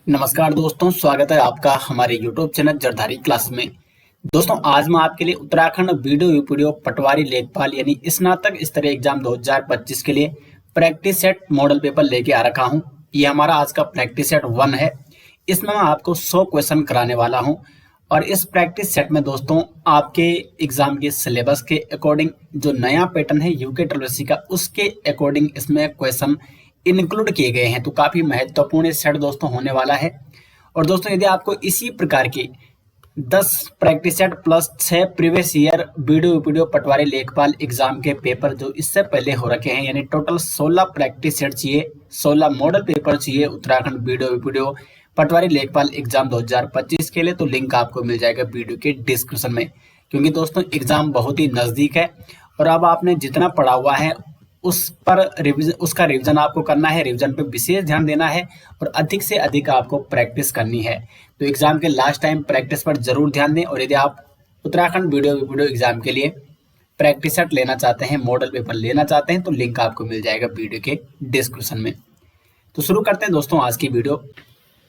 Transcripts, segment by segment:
नमस्कार दोस्तों, स्वागत है आपका हमारे YouTube चैनल जरधारी क्लास में। दोस्तों, आज मैं आपके लिए उत्तराखंड वीडियो पटवारी लेखपाल यानी स्नातक स्तरीय एग्जाम 2025 के लिए प्रैक्टिस सेट मॉडल पेपर लेके आ रखा हूं। ये हमारा आज का प्रैक्टिस सेट 1 है। इसमें मैं आपको 100 क्वेश्चन कराने वाला हूं और इस प्रैक्टिस सेट में दोस्तों आपके एग्जाम के सिलेबस के अकॉर्डिंग जो नया पैटर्न है यूके ट्रिपलएससी का, उसके अकॉर्डिंग इसमें क्वेश्चन इंक्लूड किए गए हैं। तो काफी महत्वपूर्ण सेट दोस्तों होने वाला है। और दोस्तों, यदि आपको इसी प्रकार के 10 practice set plus 6 previous year video Patwari Lekhpal exam के पेपर जो इससे पहले हो रखे हैं, यानी टोटल 16 प्रैक्टिस सेट चाहिए, 16 मॉडल पेपर चाहिए उत्तराखंड वीडियो पटवारी लेखपाल एग्जाम 2025 के लिए, तो लिंक आपको मिल जाएगा वीडियो के डिस्क्रिप्शन में। क्योंकि दोस्तों एग्जाम बहुत ही नजदीक है और अब आपने जितना पढ़ा हुआ है उस पर उसका रिवीजन आपको करना है, रिवीजन पे विशेष ध्यान देना है और अधिक से अधिक आपको प्रैक्टिस करनी है। तो एग्जाम के लास्ट टाइम प्रैक्टिस पर जरूर ध्यान दें। और यदि आप उत्तराखंड वीडियो एग्जाम के लिए प्रैक्टिस सेट लेना चाहते हैं, मॉडल पेपर लेना चाहते हैं, तो लिंक आपको मिल जाएगा वीडियो के डिस्क्रिप्शन में। तो शुरू करते हैं दोस्तों आज की वीडियो।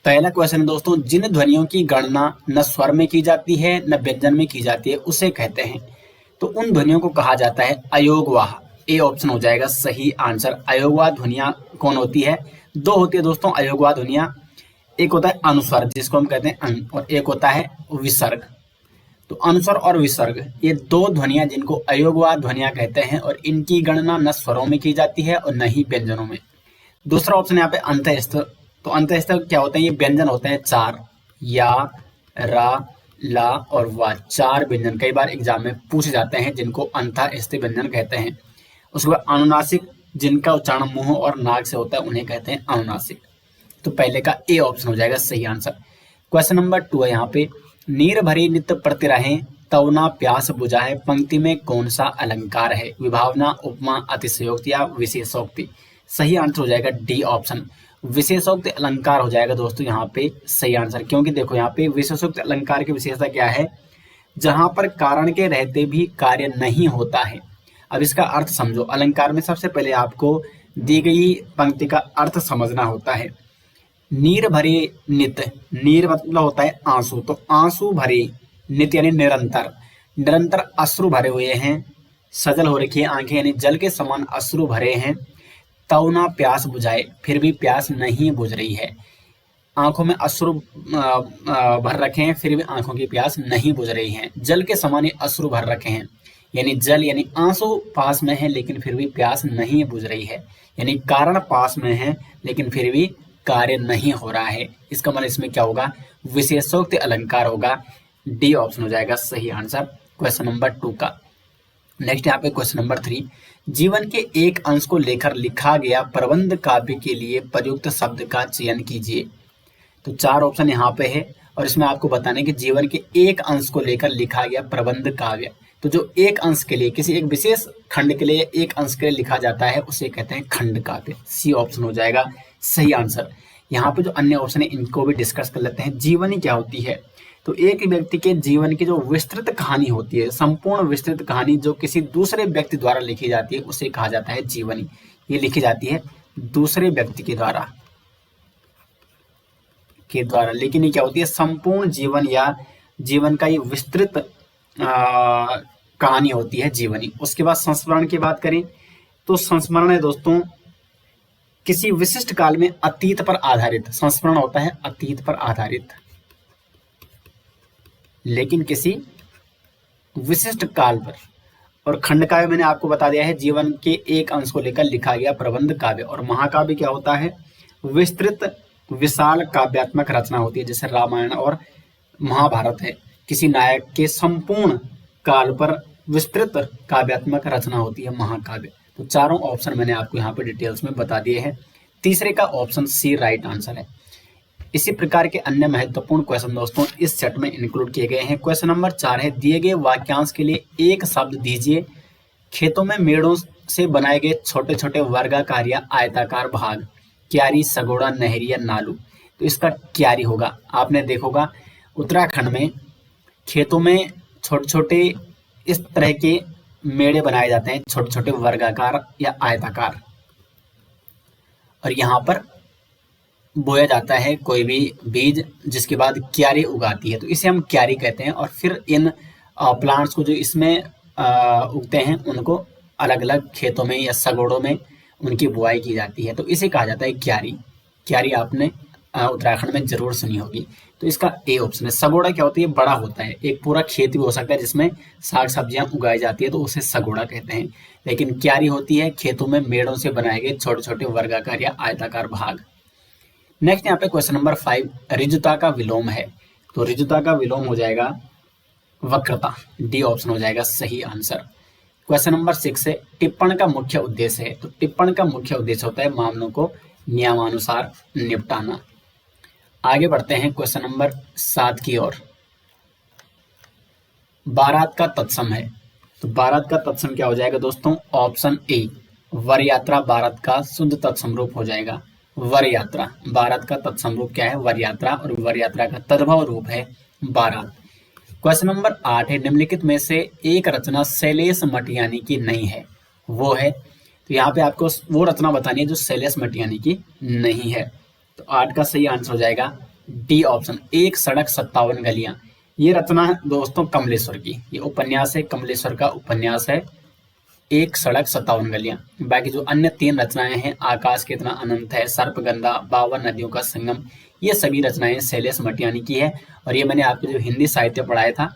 पहला क्वेश्चन है दोस्तों, जिन ध्वनियों की गणना न स्वर में की जाती है न व्यंजन में की जाती है उसे कहते हैं। तो उन ध्वनियों को कहा जाता है अयोगवाह। ए ऑप्शन हो जाएगा सही आंसर। अयोगवाह ध्वनियां कौन होती है? दो होती है दोस्तों अयोगवाह ध्वनियां। एक होता है अनुस्वर जिसको हम कहते हैं अं, और एक होता है विसर्ग। तो अनुस्वर और विसर्ग ये दो ध्वनियां जिनको अयोगवाह ध्वनियां कहते हैं और इनकी गणना न स्वरों में की जाती है और न ही व्यंजनों में। दूसरा ऑप्शन यहाँ पे अंतःस्थ। तो अंतःस्थ क्या होते हैं? ये व्यंजन होते हैं 4, या, रा, ला और वा। 4 व्यंजन कई बार एग्जाम में पूछे जाते हैं जिनको अंतःस्थ व्यंजन कहते हैं। उसके बाद अनुनासिक, जिनका उच्चारण मुंह और नाक से होता है उन्हें कहते हैं अनुनासिक। तो पहले का ए ऑप्शन हो जाएगा सही आंसर। क्वेश्चन नंबर 2 है यहाँ पे, नीर भरी नित्य प्रतिरहें तव ना प्यास बुझाए पंक्ति में कौन सा अलंकार है? विभावना, उपमा, अतिशयोक्ति या विशेषोक्ति। सही आंसर हो जाएगा डी ऑप्शन, विशेषोक्ति अलंकार हो जाएगा दोस्तों यहाँ पे सही आंसर। क्योंकि देखो यहाँ पे विशेषोक्ति अलंकार की विशेषता क्या है? जहां पर कारण के रहते भी कार्य नहीं होता है। अब इसका अर्थ समझो। अलंकार में सबसे पहले आपको दी गई पंक्ति का अर्थ समझना होता है। नीर भरे नित, नीर मतलब होता है आंसू, तो आंसू भरे, नित यानी निरंतर, निरंतर अश्रु भरे हुए हैं, सजल हो रखी है आंखें यानी जल के समान अश्रु भरे हैं। तव ना प्यास बुझाए, फिर भी प्यास नहीं बुझ रही है। आंखों में अश्रु भर रखे हैं फिर भी आंखों की प्यास नहीं बुझ रही है। जल के समान अश्रु भर रखे हैं, यानी जल यानी आंसू पास में है लेकिन फिर भी प्यास नहीं बुझ रही है, यानी कारण पास में है लेकिन फिर भी कार्य नहीं हो रहा है। इसका मतलब इसमें क्या होगा? विशेषोक्ति अलंकार होगा। डी ऑप्शन हो जाएगा सही आंसर क्वेश्चन नंबर 2 का। नेक्स्ट यहाँ पे क्वेश्चन नंबर 3, जीवन के एक अंश को लेकर लिखा गया प्रबंध काव्य के लिए प्रयुक्त शब्द का चयन कीजिए। तो 4 ऑप्शन यहाँ पे है और इसमें आपको बताने कि जीवन के एक अंश को लेकर लिखा गया प्रबंध काव्य। तो जो एक अंश के लिए, किसी एक विशेष खंड के लिए, एक अंश के लिए लिखा जाता है उसे कहते हैं खंड काव्य। सी ऑप्शन हो जाएगा सही आंसर। यहाँ पे जो अन्य ऑप्शन है इनको भी डिस्कस कर लेते हैं। जीवनी क्या होती है? तो एक व्यक्ति के जीवन की जो विस्तृत कहानी होती है, संपूर्ण विस्तृत कहानी जो किसी दूसरे व्यक्ति द्वारा लिखी जाती है उसे कहा जाता है जीवनी। ये लिखी जाती है दूसरे व्यक्ति के द्वारा लेकिन ये क्या होती है? संपूर्ण जीवन या जीवन का ये विस्तृत कहानी होती है जीवनी। उसके बाद संस्मरण की बात करें तो संस्मरण है दोस्तों किसी विशिष्ट काल में अतीत पर आधारित, संस्मरण होता है अतीत पर आधारित, लेकिन किसी विशिष्ट काल पर। और खंड काव्य मैंने आपको बता दिया है, जीवन के एक अंश को लेकर लिखा गया प्रबंध काव्य। और महाकाव्य क्या होता है? विस्तृत विशाल काव्यात्मक रचना होती है, जैसे रामायण और महाभारत है। किसी नायक के संपूर्ण काल पर विस्तृत काव्यात्मक रचना होती है महाकाव्य। तो चारों ऑप्शन मैंने आपको यहाँ पे डिटेल्स में बता दिए हैं। तीसरे का ऑप्शन सी राइट आंसर है। इसी प्रकार के अन्य महत्वपूर्ण क्वेश्चन दोस्तों इस सेट में इंक्लूड किए गए हैं। क्वेश्चन नंबर 4 है, दिए गए वाक्यांश के लिए एक शब्द दीजिए। खेतों में मेड़ों से बनाए गए छोटे छोटे वर्गाकार या आयताकार भाग, क्यारी, सगोड़ा, नहरी या नालू। तो इसका क्यारी होगा। आपने देखोगा उत्तराखंड में खेतों में छोटे छोटे इस तरह के मेड़े बनाए जाते हैं, छोटे छोटे वर्गाकार या आयताकार। और यहाँ पर बोया जाता है कोई भी बीज जिसके बाद क्यारी उगाती है, तो इसे हम क्यारी कहते हैं। और फिर इन प्लांट्स को जो इसमें उगते हैं उनको अलग अलग खेतों में या सगोड़ों में उनकी बुआई की जाती है, तो इसे कहा जाता है क्यारी। क्यारी आपने उत्तराखंड में जरूर सुनी होगी। तो इसका ए ऑप्शन है। सगोड़ा क्या होती है? बड़ा होता है, एक पूरा खेत भी हो सकता है जिसमें साग सब्जियां उगाई जाती है, तो उसे सगोड़ा कहते हैं। लेकिन क्यारी होती है खेतों में मेड़ों से बनाए गए छोटे छोटे वर्गाकार या आयताकार भाग। नेक्स्ट यहाँ पे क्वेश्चन नंबर 5, ऋजुता का विलोम है। तो ऋजुता का विलोम हो जाएगा वक्रता, डी ऑप्शन हो जाएगा सही आंसर। क्वेश्चन नंबर 6 है, टिप्पण का मुख्य उद्देश्य है। तो टिप्पण का मुख्य उद्देश्य होता है मामलों को नियमानुसार निपटाना। आगे बढ़ते हैं क्वेश्चन नंबर 7 की ओर। बारात का तत्सम है। तो बारात का तत्सम क्या हो जाएगा दोस्तों? ऑप्शन ए, वर यात्रा बारात का शुद्ध तत्सम रूप हो जाएगा। वर यात्रा, बारात का तत्सम रूप क्या है? वर यात्रा, और वर यात्रा का तद्भव रूप है बारात। क्वेश्चन नंबर 8 है, निम्नलिखित में से एक रचना शैलेश मटियानी की नहीं है, वो है। तो यहाँ पे आपको वो रचना बतानी है जो शैलेश मटियानी की नहीं है। तो 8 का सही आंसर हो जाएगा डी ऑप्शन, एक सड़क 57 गलियां। ये रचना है दोस्तों कमलेश्वर की, ये उपन्यास है, कमलेश्वर का उपन्यास है एक सड़क 57 गलियां। बाकी जो अन्य 3 रचनाएं हैं, आकाश कितना अनंत है, सर्पगंधा, 52 नदियों का संगम, ये सभी रचनाएं शैलेश मटियानी की है। और ये मैंने आपको जो हिंदी साहित्य पढ़ाया था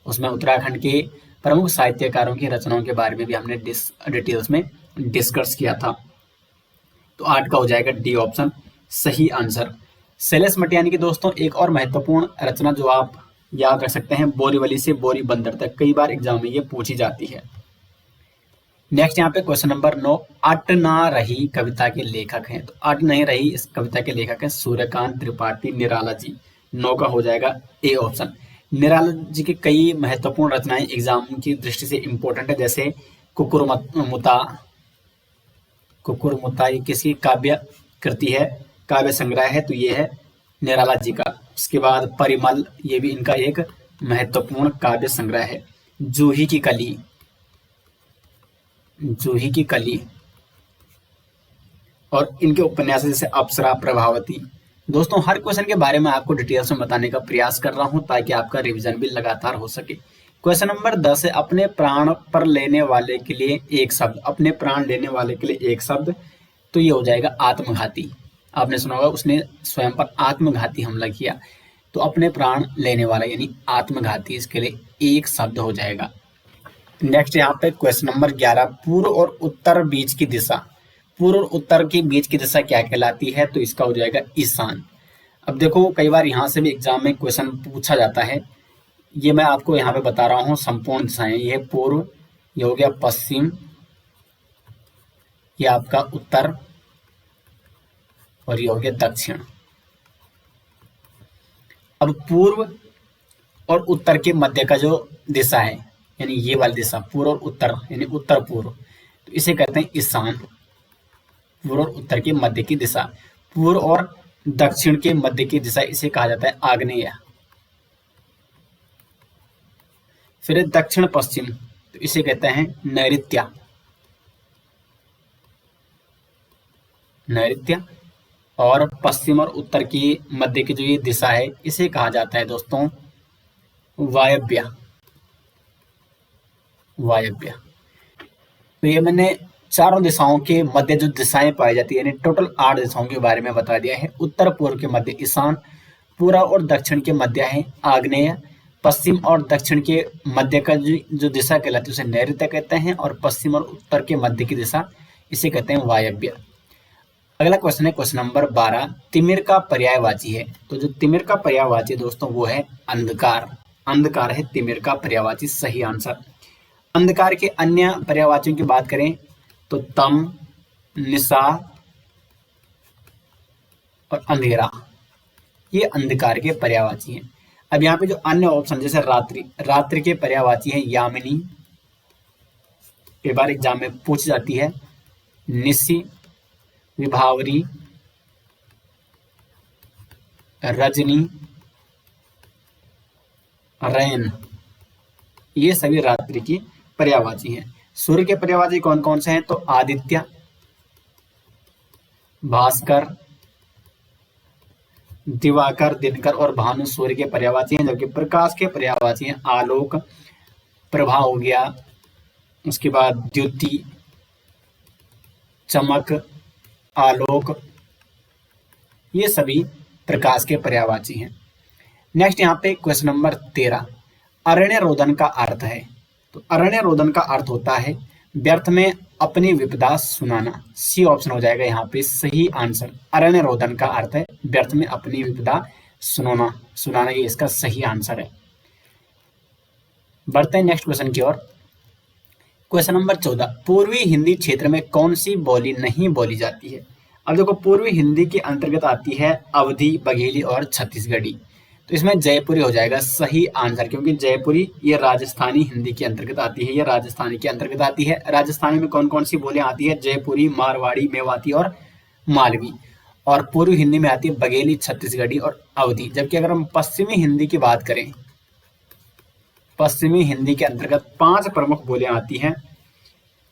उसमें उत्तराखंड के प्रमुख साहित्यकारों की रचनाओं के बारे में भी हमने डिटेल्स में डिस्कस किया था। तो 8 का हो जाएगा डी ऑप्शन सही आंसर। शैलेश मटियानी की दोस्तों एक और महत्वपूर्ण रचना जो आप याद रख सकते हैं, बोरीवली से बोरी बंदर तक, कई बार एग्जाम में ये पूछी जाती है। नेक्स्ट यहाँ पे क्वेश्चन नंबर 9, अट ना रही कविता के लेखक हैं। तो अट नहीं रही इस कविता के लेखक हैं सूर्यकांत त्रिपाठी निराला जी। 9 का हो जाएगा ए ऑप्शन। निराला जी की कई महत्वपूर्ण रचनाएं एग्जाम की दृष्टि से इंपॉर्टेंट है, जैसे कुकुरमुता। कुकुरमुता ये किसी काव्य कृति है, काव्य संग्रह है, तो ये है निराला जी का। उसके बाद परिमल, ये भी इनका एक महत्वपूर्ण काव्य संग्रह है। जूही की कली, जूही की कली, और इनके उपन्यास जैसे अप्सरा, प्रभावती। दोस्तों हर क्वेश्चन के बारे में आपको डिटेल्स में बताने का प्रयास कर रहा हूं ताकि आपका रिवीजन भी लगातार हो सके। क्वेश्चन नंबर 10 है, अपने प्राण पर लेने वाले के लिए एक शब्द। अपने प्राण लेने वाले के लिए एक शब्द, तो ये हो जाएगा आत्मघाती। आपने सुना होगा उसने स्वयं पर आत्मघाती हमला किया, तो अपने प्राण लेने वाला यानी आत्मघाती, इसके लिए एक शब्द हो जाएगा। नेक्स्ट यहाँ पे क्वेश्चन नंबर 11, पूर्व और उत्तर बीच की दिशा। पूर्व और उत्तर के बीच की दिशा क्या कहलाती है? तो इसका हो जाएगा ईशान। अब देखो कई बार यहाँ से भी एग्जाम में क्वेश्चन पूछा जाता है, ये मैं आपको यहाँ पे बता रहा हूँ संपूर्ण दिशाएं। ये पूर्व, ये हो गया पश्चिम, ये आपका उत्तर, और ये हो गया दक्षिण। अब पूर्व और उत्तर के मध्य का जो दिशा है, यानी ये वाली दिशा, पूर्व और उत्तर यानी उत्तर पूर्व, तो इसे कहते हैं ईशान। पूर्व और उत्तर के मध्य की दिशा। पूर्व और दक्षिण के मध्य की दिशा इसे कहा जाता है आग्नेय। फिर दक्षिण पश्चिम, तो इसे कहते हैं नैऋत्य। नैऋत्य। और पश्चिम और उत्तर की मध्य की जो ये दिशा है इसे कहा जाता है दोस्तों वायव्य। वायव्य। तो ये मैंने चारों दिशाओं के मध्य जो दिशाएं पाई जाती है, यानी टोटल 8 दिशाओं के बारे में बता दिया है। उत्तर पूर्व के मध्य ईशान, पूर्व और दक्षिण के मध्य है आग्नेय, पश्चिम और दक्षिण के मध्य का जो दिशा कहलाती है उसे नैऋत्य कहते हैं, और पश्चिम और उत्तर के मध्य की दिशा इसे कहते हैं वायव्य। अगला क्वेश्चन है क्वेश्चन नंबर 12, तिमिर का पर्यायवाची है। तो जो तिमिर का पर्यायवाची दोस्तों वो है अंधकार। अंधकार है तिमिर का पर्यायवाची, सही आंसर। अंधकार के अन्य पर्यायवाचियों की बात करें तो तम, निशा और अंधेरा, ये अंधकार के पर्यायवाची हैं। अब यहाँ पे जो अन्य ऑप्शन जैसे रात्रि, रात्रि के पर्यायवाची है यामिनी, कई बार एग्जाम में पूछ जाती है। निशी, विभावरी, रजनी, रैन, ये सभी रात्रि की पर्यायवाची हैं। सूर्य के पर्यायवाची कौन कौन से हैं? तो आदित्य, भास्कर, दिवाकर, दिनकर और भानु सूर्य के पर्यायवाची हैं, जबकि प्रकाश के पर्यायवाची हैं आलोक, प्रभा हो गया, उसके बाद द्युति, चमक, आलोक, ये सभी प्रकाश के पर्यायवाची हैं। नेक्स्ट यहाँ पे क्वेश्चन नंबर 13, अरण्य रोदन का अर्थ है। तो अरण्य रोदन का अर्थ होता है व्यर्थ में अपनी विपदा सुनाना। सी ऑप्शन हो जाएगा यहाँ पे सही आंसर। अरण्य रोदन का अर्थ है व्यर्थ में अपनी विपदा सुनाना, ये इसका सही आंसर है। बढ़ते हैं नेक्स्ट क्वेश्चन की ओर। क्वेश्चन नंबर 14, पूर्वी हिंदी क्षेत्र में कौन सी बोली नहीं बोली जाती है। अब देखो, पूर्वी हिंदी के अंतर्गत आती है अवधी, बघेली और छत्तीसगढ़ी। तो इसमें जयपुरी हो जाएगा सही आंसर, क्योंकि जयपुरी ये राजस्थानी हिंदी के अंतर्गत आती है, ये राजस्थानी के अंतर्गत आती है। राजस्थानी में कौन कौन सी बोलियां आती है, जयपुरी, मारवाड़ी, मेवाती और मालवी। और पूर्वी हिंदी में आती है बघेली, छत्तीसगढ़ी और अवधी। जबकि अगर हम पश्चिमी हिंदी की बात करें, पश्चिमी हिंदी के अंतर्गत 5 प्रमुख बोलियां आती हैं,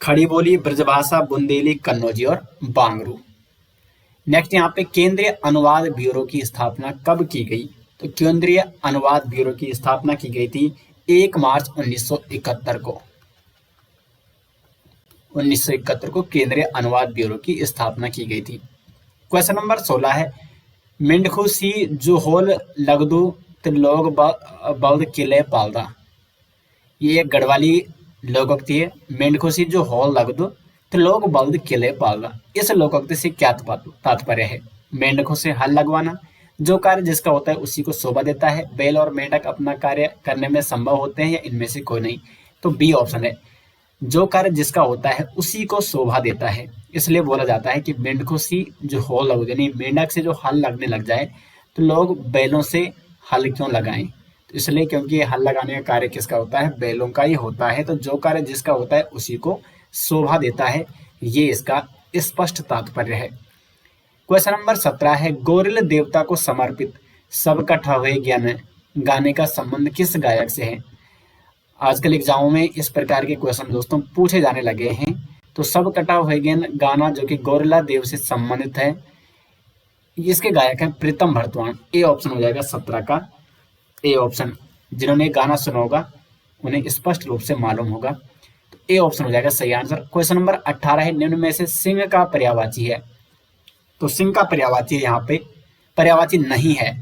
खड़ी बोली, ब्रजभाषा, बुंदेली, कन्नौजी और बांगरू। नेक्स्ट यहाँ पे केंद्रीय अनुवाद ब्यूरो की स्थापना कब की गई। तो केंद्रीय अनुवाद ब्यूरो की स्थापना की गई थी 1 मार्च 1971 को। 1971 को केंद्रीय अनुवाद ब्यूरो की स्थापना की गई थी। क्वेश्चन नंबर 16 है, मेंढखू सी जो होल लगदू त्रिलोक बल्द किले पालदा। ये एक गढ़वाली लोकोक्ति है। मेंढखू सी जो होल लगदू त्रिलोक बल्द किले पालदा। इस लोकोक्ति से क्या तात्पर्य है। मेंढकों से हल लगवाना, जो कार्य जिसका होता है उसी को शोभा देता है। बैल और मेंढक अपना कार्य करने में संभव होते हैं या इनमें से कोई नहीं। तो बी ऑप्शन है, जो कार्य जिसका होता है उसी को शोभा देता है। इसलिए बोला जाता है कि मेंढकों सी जो हल लग, यानी मेंढक से जो हल लगने लग जाए तो लोग बैलों से हल क्यों लगाएं। तो इसलिए क्योंकि हल लगाने का कार्य किसका होता है, बैलों का ही होता है। तो जो कार्य जिसका होता है उसी को शोभा देता है, ये इसका स्पष्ट तात्पर्य है। क्वेश्चन नंबर 17 है, गोरिल देवता को समर्पित सब कट्ठा हुए ज्ञान गाने का संबंध किस गायक से है। आजकल एग्जामों में इस प्रकार के क्वेश्चन दोस्तों पूछे जाने लगे हैं। तो सब कटा हुए ज्ञान गाना जो कि गोरिल्ला देव से संबंधित है, इसके गायक हैं प्रीतम भरतवान। ए ऑप्शन हो जाएगा 17 का ए ऑप्शन। जिन्होंने गाना सुना होगा उन्हें स्पष्ट रूप से मालूम होगा। तो ए ऑप्शन हो जाएगा सही आंसर। क्वेश्चन नंबर 18 है, निम्न में से सिंह का पर्यायवाची है। तो सिंह का पर्यायवाची यहाँ पे पर्यायवाची नहीं है,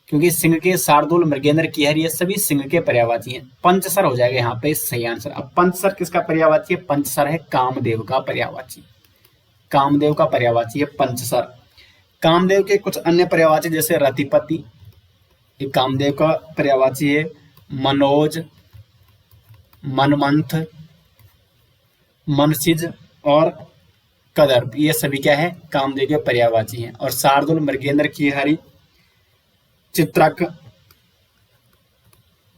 क्योंकि सिंह के शार्दुल, मृगेंद्र, किहर ये सभी सिंह के पर्यायवाची हैं। पंचसर हो जाएगा यहाँ पे सही आंसर। अब पंचसर किसका पर्यायवाची है, पंचसर है कामदेव का पर्यायवाची। कामदेव का पर्यायवाची है पंचसर। कामदेव के कुछ अन्य पर्यायवाची जैसे रतिपति, ये कामदेव का पर्यायवाची है। मनोज, मनमंथ, मनसिज और कदर्प, ये सभी क्या है, कामदेव के पर्यायवाची हैं। और शार्दुल, मृगेंद्र, किहरी, चित्रक,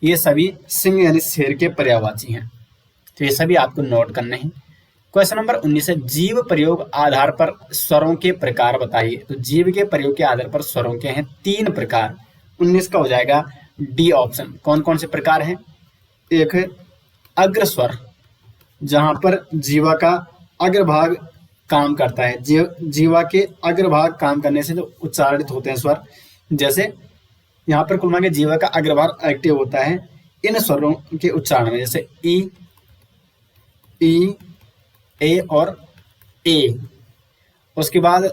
ये सभी सिंह यानी शेर के पर्यायवाची हैं। तो ये सभी आपको नोट करने हैं। क्वेश्चन नंबर 19 है, जीव प्रयोग आधार पर स्वरों के प्रकार बताइए। तो जीव के प्रयोग के आधार पर स्वरों के हैं 3 प्रकार। 19 का हो जाएगा डी ऑप्शन। कौन कौन से प्रकार हैं, एक है अग्र स्वर, जहां पर जीवा का अग्रभाग काम करता है। जीवा के अग्रभाग काम करने से जो उच्चारित होते हैं स्वर, जैसे यहाँ पर कुल मिला के जीवा का अग्रभाग एक्टिव होता है इन स्वरों के उच्चारण में, जैसे ई, ई, ए और ए। उसके बाद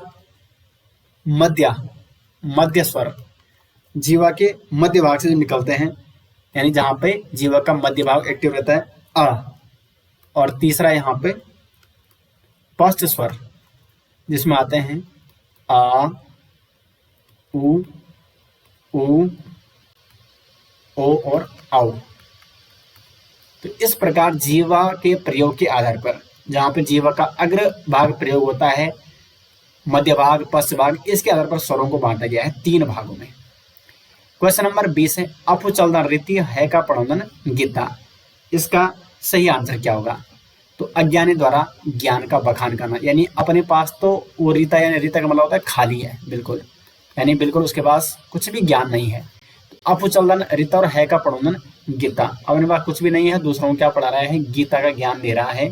मध्य स्वर जीवा के मध्य भाग से जो निकलते हैं, यानी जहां पे जीवा का मध्य भाग एक्टिव रहता है, अ। और तीसरा यहाँ पे पश्च स्वर, जिसमें आते हैं आ, उ, ओ और औ। तो इस प्रकार जीवा के प्रयोग के आधार पर, जहां पे जीवा का अग्र भाग प्रयोग होता है, मध्य भाग, पश्च भाग, इसके आधार पर स्वरों को बांटा गया है 3 भागों में। क्वेश्चन नंबर 20 है, अफु चलदन रीति है का पढ़ोदन गीता। इसका सही आंसर क्या होगा। तो अज्ञानी द्वारा ज्ञान का बखान करना, यानी अपने पास तो वो रीता, यानी रीता का मतलब होता है खाली है बिल्कुल, यानी बिल्कुल उसके पास कुछ भी ज्ञान नहीं है। तो अफु चलदन रीता और है का पढ़ोदन गीता, अपने पास कुछ भी नहीं है, दूसरों को क्या पढ़ा रहा है, गीता का ज्ञान दे रहा है,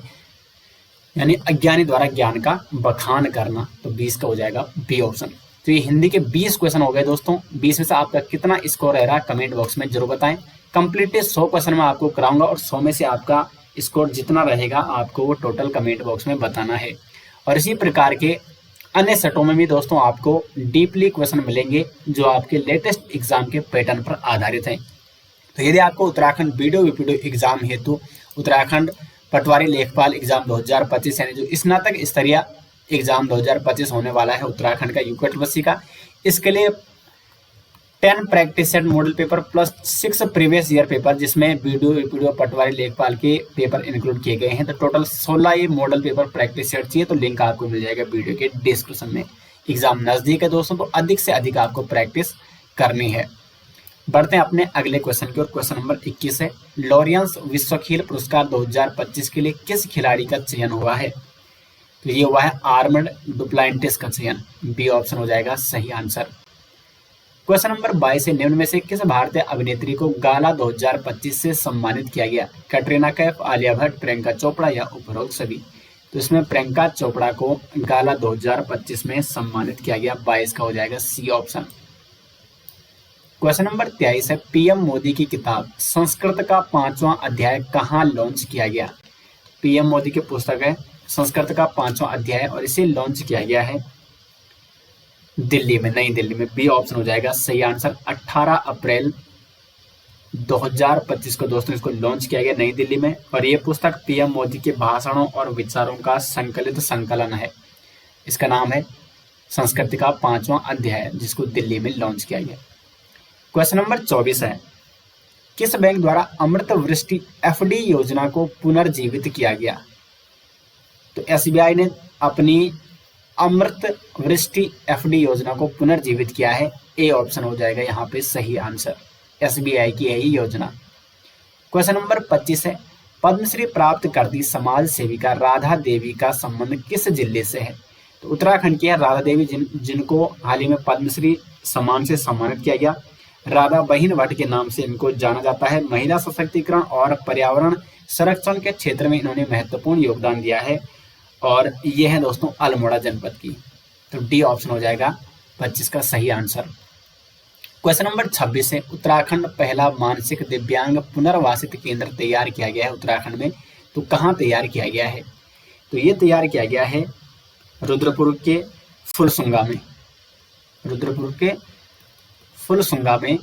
यानी अज्ञानी द्वारा ज्ञान का बखान करना। तो 20 का हो जाएगा बी ऑप्शन। तो ये हिंदी के 20 क्वेश्चन हो गए दोस्तों। 20 में से आपका कितना स्कोर रह रहा है कमेंट बॉक्स में जरूर बताएं। कंप्लीटली 100 क्वेश्चन मैं आपको कराऊंगा और 100 में से आपका स्कोर जितना रहेगा आपको वो टोटल कमेंट बॉक्स में बताना है। और इसी प्रकार के अन्य सेटों में भी दोस्तों आपको डीपली क्वेश्चन मिलेंगे जो आपके लेटेस्ट एग्जाम के पैटर्न पर आधारित हैं। तो यदि आपको उत्तराखंड वीडियो वीपीडीओ एग्जाम हेतु उत्तराखंड पटवारी लेखपाल एग्जाम 2025 यानी जो स्नातक स्तरीय एग्जाम 2025 होने वाला है उत्तराखंड का यूकेटीसी का, इसके लिए 10 practice set model paper plus 6 previous year paper जिसमें वीडियो वीपीडीओ पटवारी लेखपाल के पेपर इंक्लूड किए गए हैं। तो टोटल 16 ये मॉडल पेपर प्रैक्टिस सेट चाहिए, तो लिंक आपको मिल जाएगा वीडियो के डिस्क्रिप्शन में। एग्जाम नजदीक है दोस्तों, तो अधिक से अधिक आपको प्रैक्टिस करनी है। बढ़ते हैं अपने अगले क्वेश्चन की ओर। क्वेश्चन नंबर 21 है, लॉरियंस विश्व खेल पुरस्कार 2025 के लिए किस खिलाड़ी का चयन हुआ है? तो ये हुआ है आर्मड डुप्लांटिस का चयन। बी ऑप्शन हो जाएगा सही आंसर। क्वेश्चन नंबर 22 है, निम्न में से किस भारतीय अभिनेत्री को गाला 2025 से सम्मानित किया गया? कैटरीना कैफ, आलिया भट्ट, प्रियंका चोपड़ा या उपरोक्त सभी? तो इसमें प्रियंका चोपड़ा को गाला 2025 में सम्मानित किया गया। 22 का हो जाएगा सी ऑप्शन। क्वेश्चन नंबर 23 है, पीएम मोदी की किताब संस्कृत का 5वां अध्याय कहाँ लॉन्च किया गया? पीएम मोदी की पुस्तक है संस्कृत का 5वां अध्याय और इसे लॉन्च किया गया है दिल्ली में, नई दिल्ली में। बी ऑप्शन हो जाएगा सही आंसर। 18 अप्रैल 2025 को दोस्तों इसको लॉन्च किया गया नई दिल्ली में। और ये पुस्तक पीएम मोदी के भाषणों और विचारों का संकलित संकलन है। इसका नाम है संस्कृत का 5वां अध्याय, जिसको दिल्ली में लॉन्च किया गया। क्वेश्चन नंबर 24 है, किस बैंक द्वारा अमृत वृष्टि एफडी योजना को पुनर्जीवित किया गया? तो एसबीआई ने अपनी अमृत वृष्टि एफडी योजना को पुनर्जीवित किया है। ए ऑप्शन हो जाएगा यहाँ पे सही आंसर। एसबीआई की है ये योजना। क्वेश्चन नंबर 25 है, पद्मश्री प्राप्त करती समाज सेविका राधा देवी का संबंध किस जिले से है? तो उत्तराखंड की है राधा देवी, जिनको हाल ही में पद्मश्री सम्मान से सम्मानित किया गया। राधा बहिन भट्ट के नाम से इनको जाना जाता है। महिला सशक्तिकरण और पर्यावरण संरक्षण के क्षेत्र में इन्होंने महत्वपूर्ण योगदान दिया है और ये है दोस्तों अल्मोड़ा जनपद की। तो डी ऑप्शन हो जाएगा 25 का सही आंसर। क्वेश्चन नंबर 26 है, उत्तराखंड पहला मानसिक दिव्यांग पुनर्वासित केंद्र तैयार किया गया है उत्तराखंड में। तो कहाँ तैयार किया गया है? तो ये तैयार किया गया है रुद्रपुर के फुलसुंगा में। रुद्रपुर के फुलसुंगा में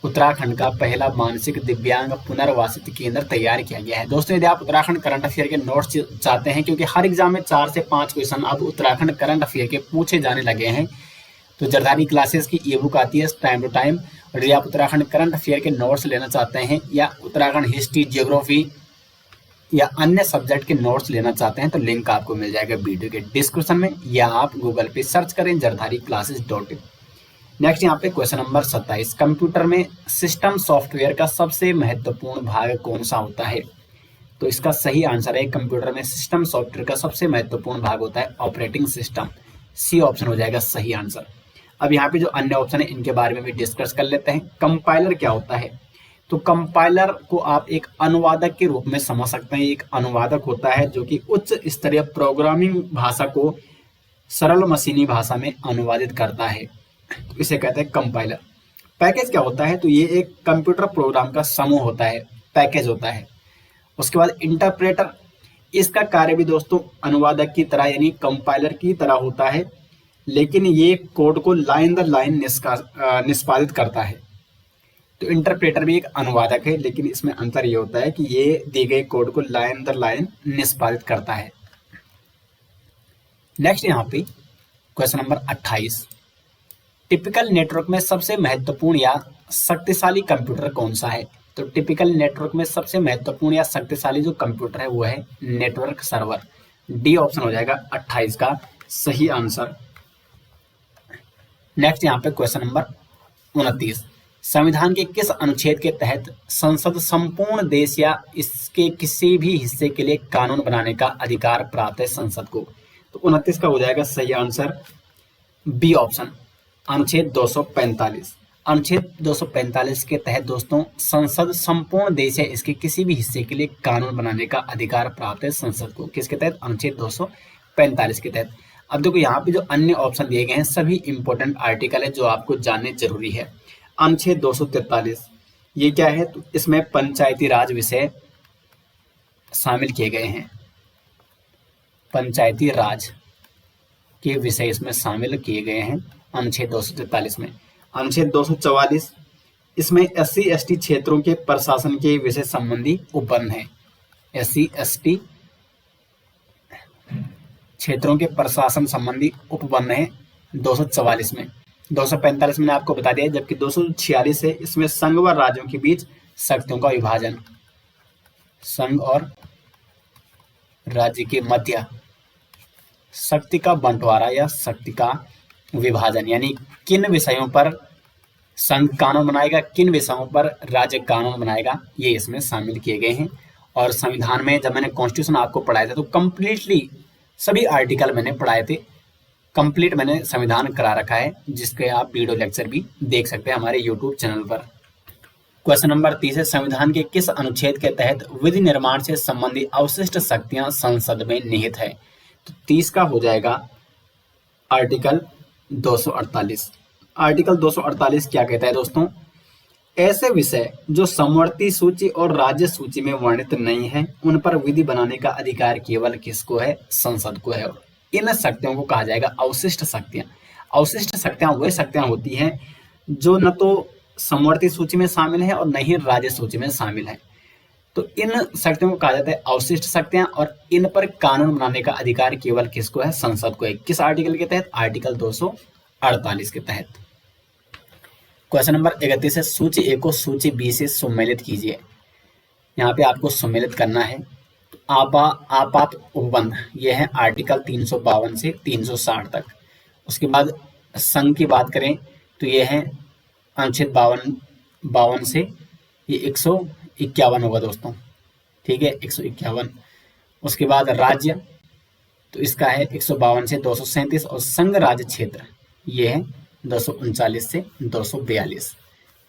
उत्तराखंड का पहला मानसिक दिव्यांग पुनर्वासित केंद्र तैयार किया गया है। दोस्तों यदि आप उत्तराखंड करंट अफेयर के नोट्स चाहते हैं, क्योंकि हर एग्जाम में 4 से 5 क्वेश्चन अब उत्तराखंड करंट अफेयर के पूछे जाने लगे हैं, तो जरदारी क्लासेस की ई बुक आती है टाइम टू टाइम। और यदि आप उत्तराखंड करंट अफेयर के नोट्स लेना चाहते हैं या उत्तराखंड हिस्ट्री, जियोग्राफी या अन्य सब्जेक्ट के नोट्स लेना चाहते हैं, तो लिंक आपको मिल जाएगा वीडियो के डिस्क्रिप्शन में, या आप गूगल पे सर्च करें जरदारी क्लासेस.in। नेक्स्ट यहाँ पे क्वेश्चन नंबर 27, कंप्यूटर में सिस्टम सॉफ्टवेयर का सबसे महत्वपूर्ण भाग कौन सा होता है? तो इसका सही आंसर है, कंप्यूटर में सिस्टम सॉफ्टवेयर का सबसे महत्वपूर्ण भाग होता है ऑपरेटिंग सिस्टम। सी ऑप्शन हो जाएगा सही आंसर। अब यहाँ पे जो अन्य ऑप्शन है इनके बारे में भी डिस्कस कर लेते हैं। कंपाइलर क्या होता है? तो कंपाइलर को आप एक अनुवादक के रूप में समझ सकते हैं। एक अनुवादक होता है जो कि उच्च स्तरीय प्रोग्रामिंग भाषा को सरल मशीनी भाषा में अनुवादित करता है, तो इसे कहते हैं कंपाइलर। पैकेज क्या होता है? तो ये एक कंप्यूटर प्रोग्राम का समूह होता है, पैकेज होता है। उसके बाद इंटरप्रेटर, इसका कार्य भी दोस्तों अनुवादक की तरह यानी कंपाइलर की तरह होता है, लेकिन ये कोड को लाइन दर लाइन निष्पादित करता है। तो इंटरप्रेटर भी एक अनुवादक है, लेकिन इसमें अंतर ये होता है कि ये दिए गए कोड को लाइन दर लाइन निष्पादित करता है। नेक्स्ट यहाँ पे क्वेश्चन नंबर 28, टिपिकल नेटवर्क में सबसे महत्वपूर्ण या शक्तिशाली कंप्यूटर कौन सा है? तो टिपिकल नेटवर्क में सबसे महत्वपूर्ण या शक्तिशाली जो कंप्यूटर है वो है नेटवर्क सर्वर। डी ऑप्शन हो जाएगा 28 का सही आंसर। नेक्स्ट यहाँ पे क्वेश्चन नंबर 29, संविधान के किस अनुच्छेद के तहत संसद संपूर्ण देश या इसके किसी भी हिस्से के लिए कानून बनाने का अधिकार प्राप्त है संसद को? तो 29 का हो जाएगा सही आंसर बी ऑप्शन, अनुच्छेद 245। अनुच्छेद 245 के तहत दोस्तों संसद संपूर्ण देश या इसके किसी भी हिस्से के लिए कानून बनाने का अधिकार प्राप्त है संसद को। किसके तहत? अनुच्छेद 245 के तहत। अब देखो यहाँ पे जो अन्य ऑप्शन दिए गए हैं सभी इंपॉर्टेंट आर्टिकल है जो आपको जानने जरूरी है। अनुच्छेद 243 ये क्या है, तो इसमें पंचायती राज विषय शामिल किए गए हैं। पंचायती राज के विषय इसमें शामिल किए गए हैं अनुच्छेद 243 में। अनुच्छेद 244 इसमें SC/ST क्षेत्रों के प्रशासन के विषय संबंधी उपबंध है। SC/ST क्षेत्रों के प्रशासन संबंधी उपबंध है 244 में। 245 मैंने आपको बता दिया, जबकि 246 है इसमें संघ व राज्यों के बीच शक्तियों का विभाजन, संघ और राज्य के मध्य शक्ति का बंटवारा या शक्ति का विभाजन, यानी किन विषयों पर संघ कानून बनाएगा, किन विषयों पर राज्य कानून बनाएगा, ये इसमें शामिल किए गए हैं। और संविधान में जब मैंने कॉन्स्टिट्यूशन आपको पढ़ाया था तो कंप्लीटली सभी आर्टिकल मैंने पढ़ाए थे, कंप्लीट मैंने संविधान करा रखा है, जिसके आप वीडियो लेक्चर भी देख सकते हैं हमारे यूट्यूब चैनल पर। क्वेश्चन नंबर 30 है, संविधान के किस अनुच्छेद के तहत विधि निर्माण से संबंधित अवशिष्ट शक्तियां संसद में निहित है? तो 30 का हो जाएगा आर्टिकल 248। आर्टिकल 248 क्या कहता है दोस्तों? ऐसे विषय जो समवर्ती सूची और राज्य सूची में वर्णित नहीं है उन पर विधि बनाने का अधिकार केवल किसको है? संसद को है। इन शक्तियों को कहा जाएगा अवशिष्ट शक्तियां। अवशिष्ट शक्तियां वह शक्तियां होती हैं जो न तो समवर्ती सूची में शामिल है और न ही राज्य सूची में शामिल है। तो इन शक्तियों को कहा जाता है अवशिष्ट शक्तियां, और इन पर कानून बनाने का अधिकार केवल किसको है? संसद को है। किस आर्टिकल के तहत? आर्टिकल 248 के तहत। क्वेश्चन नंबर 31 है, सूची ए को सूची बी से सम्मिलित कीजिए। यहाँ पे आपको सम्मिलित करना है। आपात उपबंध ये है आर्टिकल 352 से 360 तक। उसके बाद संघ की बात करें तो ये है अनुच्छेद 52 से ये 151 होगा दोस्तों, ठीक है, 151। उसके बाद राज्य तो इसका है 152 से 237, और संघ राज्य क्षेत्र ये है 239 से 242।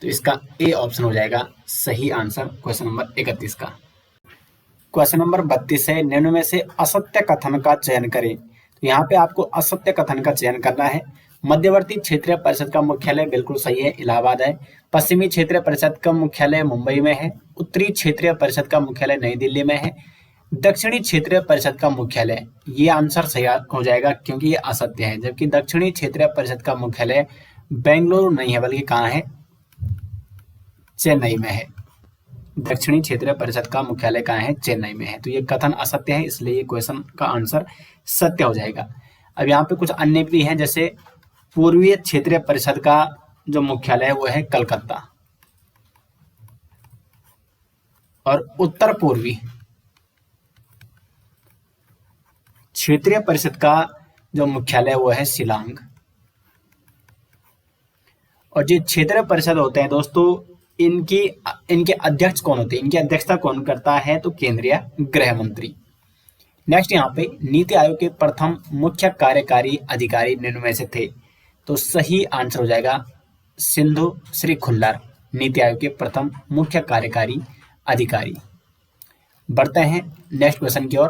तो इसका ए ऑप्शन हो जाएगा सही आंसर क्वेश्चन नंबर 31 का। क्वेश्चन नंबर 32 है, निम्न में से असत्य कथन का चयन करें। तो यहाँ पे आपको असत्य कथन का चयन करना है। मध्यवर्ती क्षेत्रीय परिषद का मुख्यालय बिल्कुल सही है, इलाहाबाद है। पश्चिमी क्षेत्रीय परिषद का मुख्यालय मुंबई में है। उत्तरी क्षेत्रीय परिषद का मुख्यालय नई दिल्ली में है। दक्षिणी क्षेत्रीय परिषद का मुख्यालय, ये आंसर सही हो जाएगा क्योंकि ये असत्य है, जबकि दक्षिणी क्षेत्रीय परिषद का मुख्यालय बेंगलुरु नहीं है बल्कि कहाँ है? चेन्नई में है। दक्षिणी क्षेत्रीय परिषद का मुख्यालय कहाँ है? चेन्नई में है। तो ये कथन असत्य है, इसलिए ये क्वेश्चन का आंसर सत्य हो जाएगा। अब यहाँ पे कुछ अन्य भी हैं, जैसे पूर्वीय क्षेत्रीय परिषद का जो मुख्यालय है वो है कलकत्ता, और उत्तर पूर्वी क्षेत्रीय परिषद का जो मुख्यालय वो है शिलांग। और जो क्षेत्रीय परिषद होते हैं दोस्तों, इनके अध्यक्ष कौन होते हैं? इनकी अध्यक्षता कौन करता है? तो केंद्रीय गृह मंत्री। नेक्स्ट यहाँ पे नीति आयोग के प्रथम मुख्य कार्यकारी अधिकारी निम्न में से थे। तो सही आंसर हो जाएगा सिंधु श्री खुल्लर, नीति आयोग के प्रथम मुख्य कार्यकारी अधिकारी। बढ़ते हैं नेक्स्ट क्वेश्चन की ओर।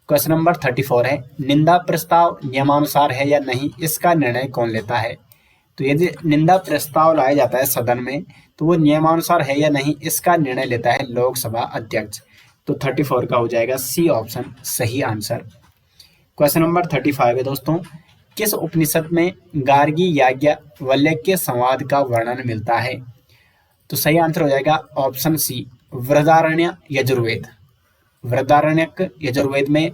क्वेश्चन नंबर 34 है, निंदा प्रस्ताव नियमानुसार है या नहीं, इसका निर्णय कौन लेता है? तो यदि निंदा प्रस्ताव लाया जाता है सदन में तो वो नियमानुसार है या नहीं, इसका निर्णय लेता है लोकसभा अध्यक्ष। तो 34 का हो जाएगा सी ऑप्शन सही आंसर। क्वेश्चन नंबर 35 है दोस्तों, किस उपनिषद में गार्गी याज्ञवल्क्य संवाद का वर्णन मिलता है? तो सही आंसर हो जाएगा ऑप्शन सी बृहदारण्यक यजुर्वेद। बृहदारण्यक यजुर्वेद में,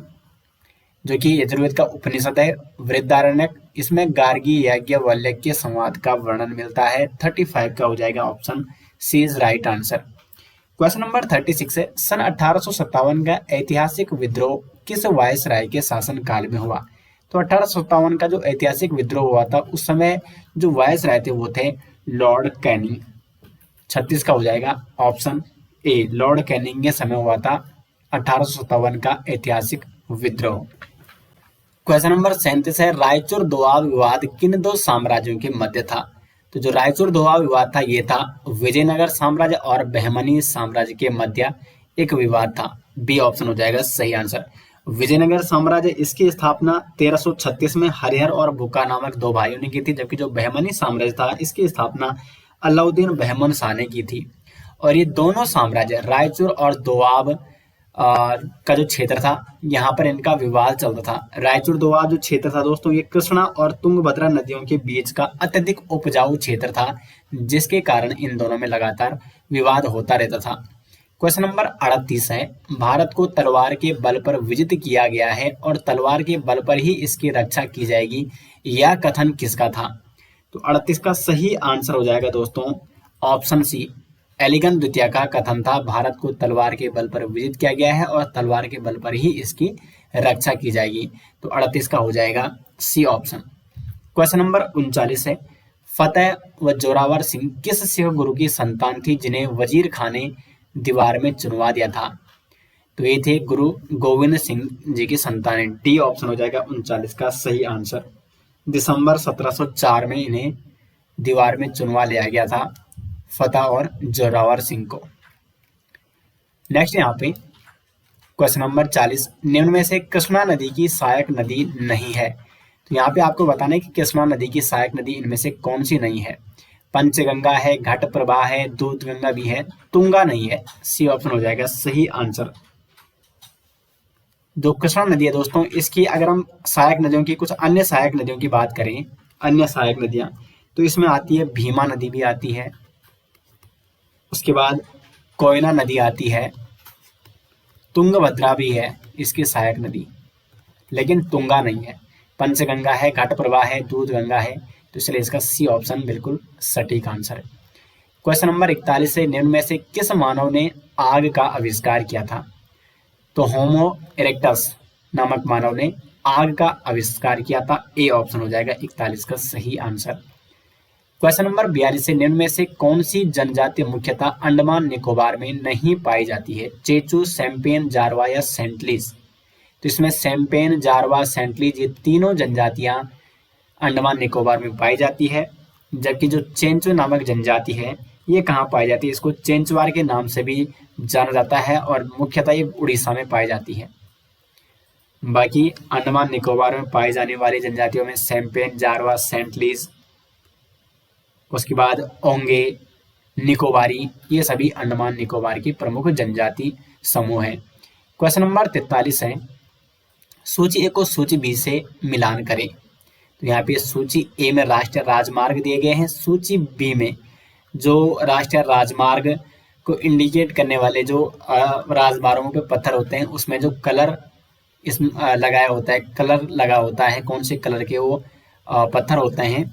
जो कि यजुर्वेद का उपनिषद है बृहदारण्यक, इसमें गार्गी याज्ञवल्क्य संवाद का वर्णन मिलता है। 35 का हो जाएगा option C is right answer. Question number 36 है, सन 1857 का ऐतिहासिक विद्रोह किस वायसराय के शासन काल में हुआ? तो 1857 का जो ऐतिहासिक विद्रोह हुआ था उस समय जो वायसराय थे वो थे लॉर्ड कैनिंग। 36 का हो जाएगा ऑप्शन ए, लॉर्ड कैनिंग के समय हुआ था 1857 का ऐतिहासिक विद्रोह। क्वेश्चन नंबर 37 है, रायचूर दोआब विवाद किन दो साम्राज्यों के मध्य था? तो जो रायचूर दोआब विवाद था ये था विजयनगर साम्राज्य और बहमनी साम्राज्य के मध्य एक विवाद था। बी ऑप्शन हो जाएगा सही आंसर। विजयनगर साम्राज्य, इसकी स्थापना 1336 में हरिहर और बुक्का नामक दो भाइयों ने की थी, जबकि जो बहमनी साम्राज्य था इसकी स्थापना अलाउद्दीन बहमन शाह ने की थी। और ये दोनों साम्राज्य रायचूर और दोआब का जो क्षेत्र था यहाँ पर इनका विवाद चलता था। रायचूर दोआब जो क्षेत्र था दोस्तों, ये कृष्णा और तुंगभद्रा नदियों के बीच का अत्यधिक उपजाऊ क्षेत्र था, जिसके कारण इन दोनों में लगातार विवाद होता रहता था। क्वेश्चन नंबर 38 है, भारत को तलवार के बल पर विजित किया गया है और तलवार के बल पर ही इसकी रक्षा की जाएगी, यह कथन किसका था? तो 38 का सही आंसर हो जाएगा दोस्तों ऑप्शन सी, एलिगन द्वितीय का कथन था। भारत को तलवार के बल पर विजित किया गया है और तलवार के बल पर ही इसकी रक्षा की जाएगी। तो 38 का हो जाएगा सी ऑप्शन। क्वेश्चन नंबर 39 है, फतेह व जोरावर सिंह किस सिख गुरु की संतान थी जिन्हें वजीर खान ने दीवार में चुनवा दिया था? तो ये थे गुरु गोविंद सिंह जी की संतान। डी ऑप्शन हो जाएगा 39 का सही आंसर। दिसंबर 1704 में इन्हें दीवार में चुनवा लिया गया था, फतेह और जोरावर सिंह को। नेक्स्ट यहाँ पे क्वेश्चन नंबर 40, निम्न में से कृष्णा नदी की सहायक नदी नहीं है। तो यहाँ पे आपको बताना है कि कृष्णा नदी की सहायक नदी इनमें से कौन सी नहीं है। पंचगंगा है, घट प्रभा है, दूधगंगा भी है, तुंगा नहीं है। सी ऑप्शन हो जाएगा सही आंसर। जो कृष्णा नदी है दोस्तों, इसकी अगर हम सहायक नदियों की कुछ अन्य सहायक नदियों की बात करें, अन्य सहायक नदियां, तो इसमें आती है भीमा नदी भी आती है, उसके बाद कोयना नदी आती है, तुंगभद्रा भी है इसकी सहायक नदी, लेकिन तुंगा नहीं है। पंचगंगा है, घट प्रभा है, दूधगंगा है, तो इसलिए इसका सी ऑप्शन बिल्कुल सटीक आंसर है। क्वेश्चन नंबर 41 से, निम्न में से किस मानव ने आग का आविष्कार किया था? तो होमो इरेक्टस नामक मानव ने आग का आविष्कार किया था। ए ऑप्शन हो जाएगा 41 का सही आंसर। क्वेश्चन नंबर 42 से, निम्न में से कौन सी जनजाति मुख्यतः अंडमान निकोबार में नहीं पाई जाती है? चेचू, सैम्पेन, जारवा या सेंटलीज। तो इसमें सैम्पेन, जारवा, सेंटलीज ये तीनों जनजातियां अंडमान निकोबार में पाई जाती है, जबकि जो चेंचू नामक जनजाति है ये कहाँ पाई जाती है? इसको चेंचवार के नाम से भी जाना जाता है और मुख्यतः ये उड़ीसा में पाई जाती है। बाकी अंडमान निकोबार में पाई जाने वाली जनजातियों में सैम्पेन, जारवा, सेंटलीज, उसके बाद ओंगे, निकोबारी, ये सभी अंडमान निकोबार की प्रमुख जनजाति समूह हैं। क्वेश्चन नंबर 43 है, सूची ए को सूची बी से मिलान करें। तो यहाँ पे सूची ए में राष्ट्रीय राजमार्ग दिए गए हैं, सूची बी में जो राष्ट्रीय राजमार्ग को इंडिकेट करने वाले जो राजमार्गों पे पत्थर होते हैं उसमें जो कलर इस लगाया होता है, कलर लगा होता है, कौन से कलर के वो पत्थर होते हैं,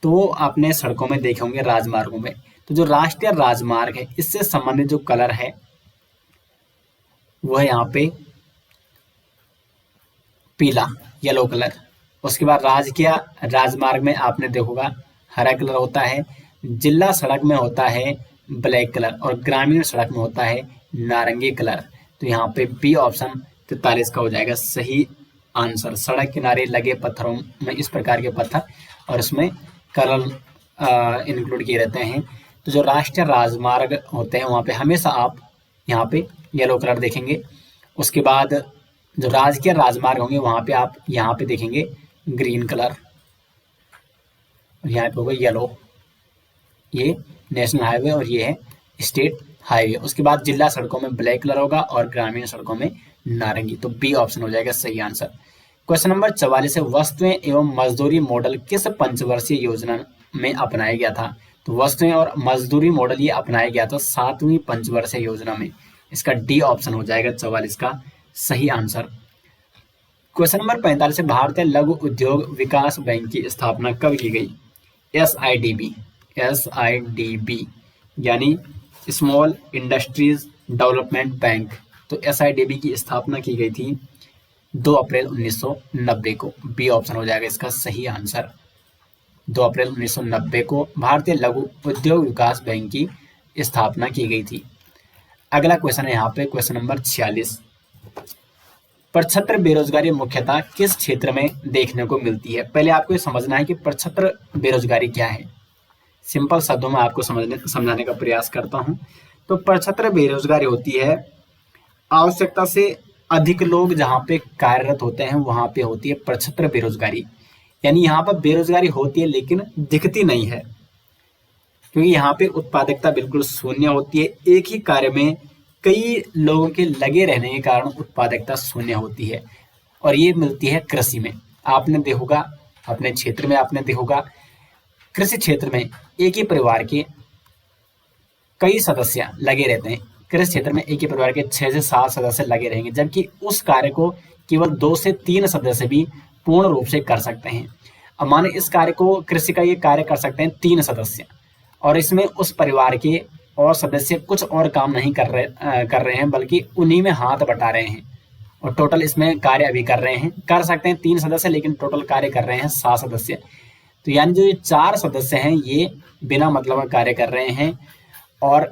तो वो आपने सड़कों में देखे होंगे, राजमार्गों में। तो जो राष्ट्रीय राजमार्ग है इससे संबंधित जो कलर है वो है यहाँ पे पीला, येलो कलर। उसके बाद राजकीय राजमार्ग में आपने देखोगा हरा कलर होता है, जिला सड़क में होता है ब्लैक कलर और ग्रामीण सड़क में होता है नारंगी कलर। तो यहाँ पे बी ऑप्शन 43 का हो जाएगा सही आंसर। सड़क किनारे लगे पत्थरों में इस प्रकार के पत्थर और इसमें कलर इंक्लूड किए रहते हैं। तो जो राष्ट्रीय राजमार्ग होते हैं वहाँ पे हमेशा आप यहाँ पे येलो कलर देखेंगे। उसके बाद जो राजकीय राजमार्ग होंगे वहाँ पे आप यहाँ पे देखेंगे ग्रीन कलर, यहाँ पे होगा येलो। ये नेशनल हाईवे और ये है स्टेट हाईवे। उसके बाद जिला सड़कों में ब्लैक कलर होगा और ग्रामीण सड़कों में नारंगी। तो बी ऑप्शन हो जाएगा सही आंसर। क्वेश्चन नंबर 44 है, वस्तुएं एवं मजदूरी मॉडल किस पंचवर्षीय योजना में अपनाया गया था? तो वस्तुएं और मजदूरी मॉडल ये अपनाया गया था 7वीं पंचवर्षीय योजना में। इसका डी ऑप्शन हो जाएगा 44 का सही आंसर। क्वेश्चन नंबर 45 है, भारतीय लघु उद्योग विकास बैंक की स्थापना कब की गई? SIDB यानी स्मॉल इंडस्ट्रीज डेवलपमेंट बैंक। तो SIDB की स्थापना की गई थी 2 अप्रैल 1990 को। बी ऑप्शन हो जाएगा इसका सही आंसर। 2 अप्रैल 1990 को भारतीय लघु उद्योग विकास बैंक की स्थापना की गई थी। अगला क्वेश्चन है यहाँ पे क्वेश्चन नंबर 46, प्रछत्र बेरोजगारी मुख्यतः किस क्षेत्र में देखने को मिलती है? पहले आपको ये समझना है कि प्रछत्र बेरोजगारी क्या है। सिंपल शब्दों में आपको समझाने का प्रयास करता हूं। तो प्रछत्र बेरोजगारी होती है आवश्यकता से अधिक लोग जहाँ पे कार्यरत होते हैं वहां पे होती है प्रक्षत्र बेरोजगारी। यानी यहाँ पर बेरोजगारी होती है लेकिन दिखती नहीं है, क्योंकि यहाँ पे उत्पादकता बिल्कुल शून्य होती है। एक ही कार्य में कई लोगों के लगे रहने के कारण उत्पादकता शून्य होती है, और ये मिलती है कृषि में। आपने देखोगा, अपने क्षेत्र में आपने देखोगा, कृषि क्षेत्र में एक ही परिवार के कई सदस्य लगे रहते हैं। कृषि क्षेत्र में एक ही परिवार के 6 से 7 सदस्य लगे रहेंगे, जबकि उस कार्य को केवल 2 से 3 सदस्य भी पूर्ण रूप से कर सकते हैं। अब माने इस कार्य को, कृषि का ये कार्य कर सकते हैं 3 सदस्य, और इसमें उस परिवार के और सदस्य कुछ और काम नहीं कर रहे हैं, बल्कि उन्हीं में हाथ बटा रहे हैं, और टोटल इसमें कार्य अभी कर सकते हैं 3 सदस्य, लेकिन टोटल कार्य कर रहे हैं 7 सदस्य। तो यानी जो ये 4 सदस्य हैं ये बिना मतलब का कार्य कर रहे हैं, और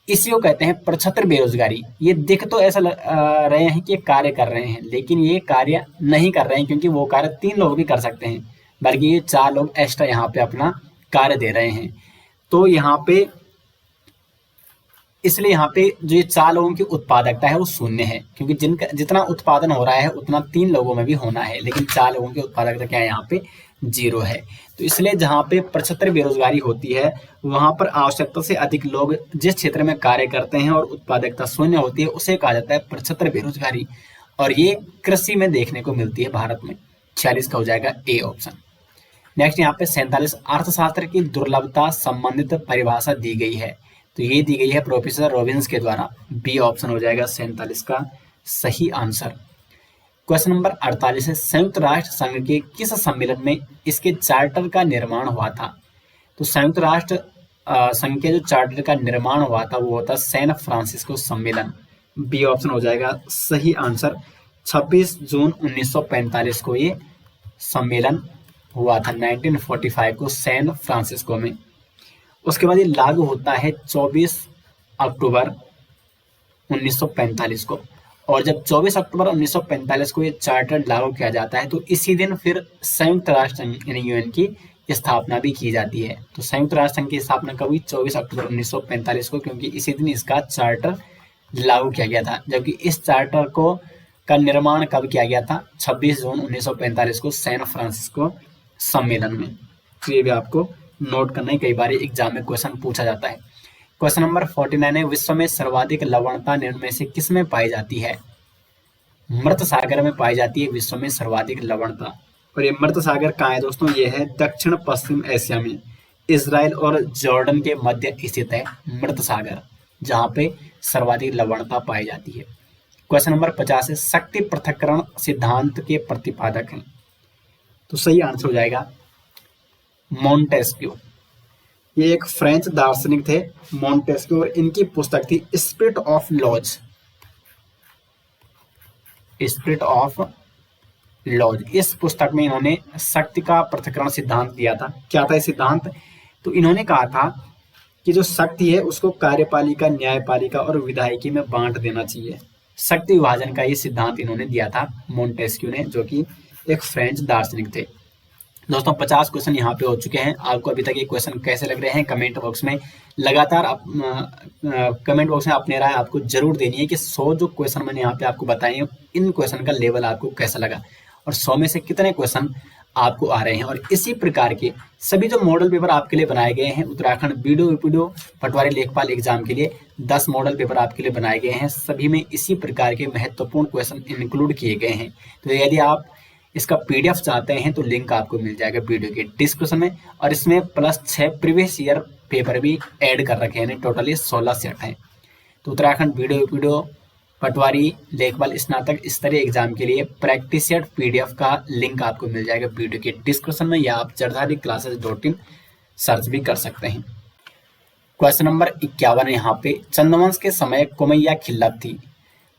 इसी को कहते हैं प्रक्षत्र बेरोजगारी। ये दिख तो ऐसा रहे हैं कि ये कार्य कर रहे हैं, लेकिन ये कार्य नहीं कर रहे हैं, क्योंकि वो कार्य 3 लोग भी कर सकते हैं, बल्कि ये 4 लोग एक्स्ट्रा यहाँ पे अपना कार्य दे रहे हैं। तो यहाँ पे इसलिए यहाँ पे जो ये 4 लोगों की उत्पादकता है वो शून्य है, क्योंकि जितना उत्पादन हो रहा है उतना 3 लोगों में भी होना है, लेकिन 4 लोगों की उत्पादकता क्या है, यहाँ पे 0 है। तो इसलिए जहाँ पे प्रक्षत्र बेरोजगारी होती है वहां पर आवश्यकता से अधिक लोग जिस क्षेत्र में कार्य करते हैं और उत्पादकता शून्य होती है उसे कहा जाता है प्रक्षत्र बेरोजगारी, और ये कृषि में देखने को मिलती है भारत में। 46 का हो जाएगा ए ऑप्शन। नेक्स्ट यहाँ पे 47, अर्थशास्त्र की दुर्लभता संबंधित परिभाषा दी गई है। तो ये दी गई है प्रोफेसर रॉबिन्स के द्वारा। बी ऑप्शन हो जाएगा 47 का सही आंसर। क्वेश्चन नंबर 48 है, संयुक्त राष्ट्र संघ के किस सम्मेलन में इसके चार्टर का निर्माण हुआ था? तो संयुक्त राष्ट्र संघ के जो चार्टर का निर्माण हुआ था वो होता सैन फ्रांसिस्को सम्मेलन। बी ऑप्शन हो जाएगा सही आंसर। 26 जून 1945 को ये सम्मेलन हुआ था, 1945 को सैन फ्रांसिस्को में। उसके बाद ये लागू होता है 24 अक्टूबर 1945 को, और जब 24 अक्टूबर 1945 को ये चार्टर लागू किया जाता है तो इसी दिन फिर संयुक्त राष्ट्र संघ यानी यूएन की स्थापना भी की जाती है। तो संयुक्त राष्ट्र संघ की स्थापना कब हुई? 24 अक्टूबर 1945 को, क्योंकि इसी दिन इसका चार्टर लागू किया गया था। जबकि इस चार्टर को का निर्माण कब किया गया था? 26 जून 1945 को सैन फ्रांसिस्को सम्मेलन में। तो ये भी आपको नोट करना है, कई बार एग्जाम में क्वेश्चन पूछा जाता है। क्वेश्चन नंबर 49 है, विश्व में सर्वाधिक लवणता निम्न में से किस में पाई जाती है? मृत सागर में पाई जाती है विश्व में सर्वाधिक लवणता। और ये मृत सागर कहाँ है दोस्तों? ये है दक्षिण पश्चिम एशिया में, इजराइल और जॉर्डन के मध्य स्थित है मृत सागर, जहाँ पे सर्वाधिक लवणता पाई जाती है। क्वेश्चन नंबर 50 है, शक्ति पृथक्करण सिद्धांत के प्रतिपादक हैं। तो सही आंसर हो जाएगा मोंटेस्क्यू। ये एक फ्रेंच दार्शनिक थे मोंटेस्क्यू, और इनकी पुस्तक थी spirit of laws. Spirit of laws, इस पुस्तक में इन्होंने शक्ति का पृथक्करण सिद्धांत दिया था। क्या था ये सिद्धांत? तो इन्होंने कहा था कि जो शक्ति है उसको कार्यपालिका, न्यायपालिका और विधायिकी में बांट देना चाहिए। शक्ति विभाजन का ये सिद्धांत इन्होंने दिया था मोंटेस्क्यू ने, जो कि एक फ्रेंच दार्शनिक थे। दोस्तों 50 क्वेश्चन यहाँ पे हो चुके हैं। आपको अभी तक ये क्वेश्चन कैसे लग रहे हैं कमेंट बॉक्स में लगातार कमेंट बॉक्स में अपने राय आपको जरूर देनी है कि 100 जो क्वेश्चन मैंने यहाँ पे आपको बताए हैं इन क्वेश्चन का लेवल आपको कैसा लगा, और 100 में से कितने क्वेश्चन आपको आ रहे हैं। और इसी प्रकार के सभी जो मॉडल पेपर आपके लिए बनाए गए हैं उत्तराखंड बीडीओ पटवारी लेखपाल एग्जाम के लिए 10 मॉडल पेपर आपके लिए बनाए गए हैं, सभी में इसी प्रकार के महत्वपूर्ण क्वेश्चन इंक्लूड किए गए हैं। तो यदि आप इसका पीडीएफ चाहते हैं तो लिंक आपको मिल जाएगा वीडियो के डिस्क्रिप्शन में, और इसमें +6 प्रीवियस ईयर पेपर भी ऐड कर रखे हैं। टोटली 16 सेट हैं। तो उत्तराखंड बीडीओ पटवारी लेखपाल स्नातक स्तरीय एग्जाम के लिए प्रैक्टिस सेट पीडीएफ का लिंक आपको मिल जाएगा वीडियो के डिस्क्रिप्शन में, या आप jardhariclasses.in सर्च भी कर सकते हैं। क्वेश्चन नंबर 51 है यहाँ पे, चंद्रवंश के समय कुमैया खिल्लत थी।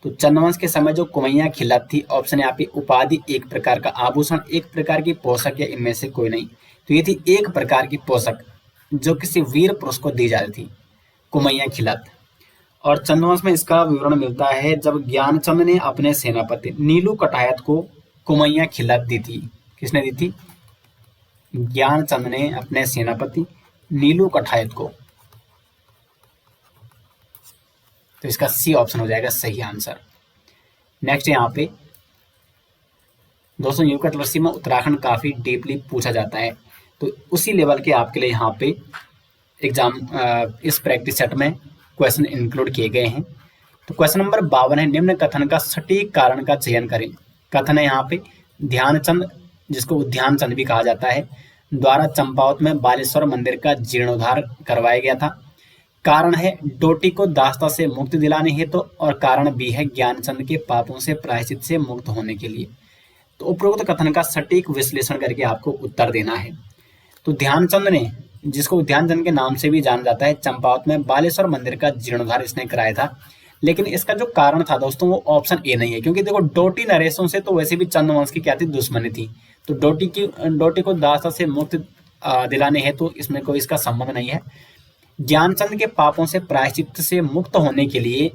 तो चंद्रवंश के समय जो कुमैया खिल्लत थी, ऑप्शन यहाँ पे उपाधि, एक प्रकार का आभूषण, एक प्रकार की पोषक, या इनमें से कोई नहीं। तो ये थी एक प्रकार की पोषक जो किसी वीर पुरुष को दी जाती थी, कुमैया खिल्लत। और चंद्रवंश में इसका विवरण मिलता है जब ज्ञानचंद ने अपने सेनापति नीलू कटायत को कुमैया खिल्लत दी थी। किसने दी थी? ज्ञानचंद ने अपने सेनापति नीलू कटायत को। तो इसका सी ऑप्शन हो जाएगा सही आंसर। नेक्स्ट यहाँ पे दोस्तों यू कटलर्सी में उत्तराखंड काफी डीपली पूछा जाता है, तो उसी लेवल के आपके लिए यहाँ पे एग्जाम इस प्रैक्टिस सेट में क्वेश्चन इंक्लूड किए गए हैं। तो क्वेश्चन नंबर 52 है, निम्न कथन का सटीक कारण का चयन करें। कथन है यहाँ पे ध्यानचंद, जिसको उद्यान चंद भी कहा जाता है, द्वारा चंपावत में बालेश्वर मंदिर का जीर्णोद्धार करवाया गया था। कारण है डोटी को दास्ता से मुक्ति दिलाने हेतु, और कारण बी है ज्ञानचंद के पापों से प्रायश्चित से मुक्त होने के लिए। तो उपरोक्त कथन का सटीक विश्लेषण करके आपको उत्तर देना है। तो ध्यानचंद ने, जिसको ध्यानचंद के नाम से भी जाना जाता है, चंपावत में बालेश्वर मंदिर का जीर्णोद्धार इसने कराया था। लेकिन इसका जो कारण था दोस्तों वो ऑप्शन ए नहीं है, क्योंकि देखो डोटी नरेशों से तो वैसे भी चंद वंश की क्या थी, दुश्मनी थी। तो डोटी को दास्ता से मुक्त दिलाने हेतु तो इसमें कोई इसका संबंध नहीं है। ज्ञानचंद के पापों से प्रायश्चित से मुक्त होने के लिए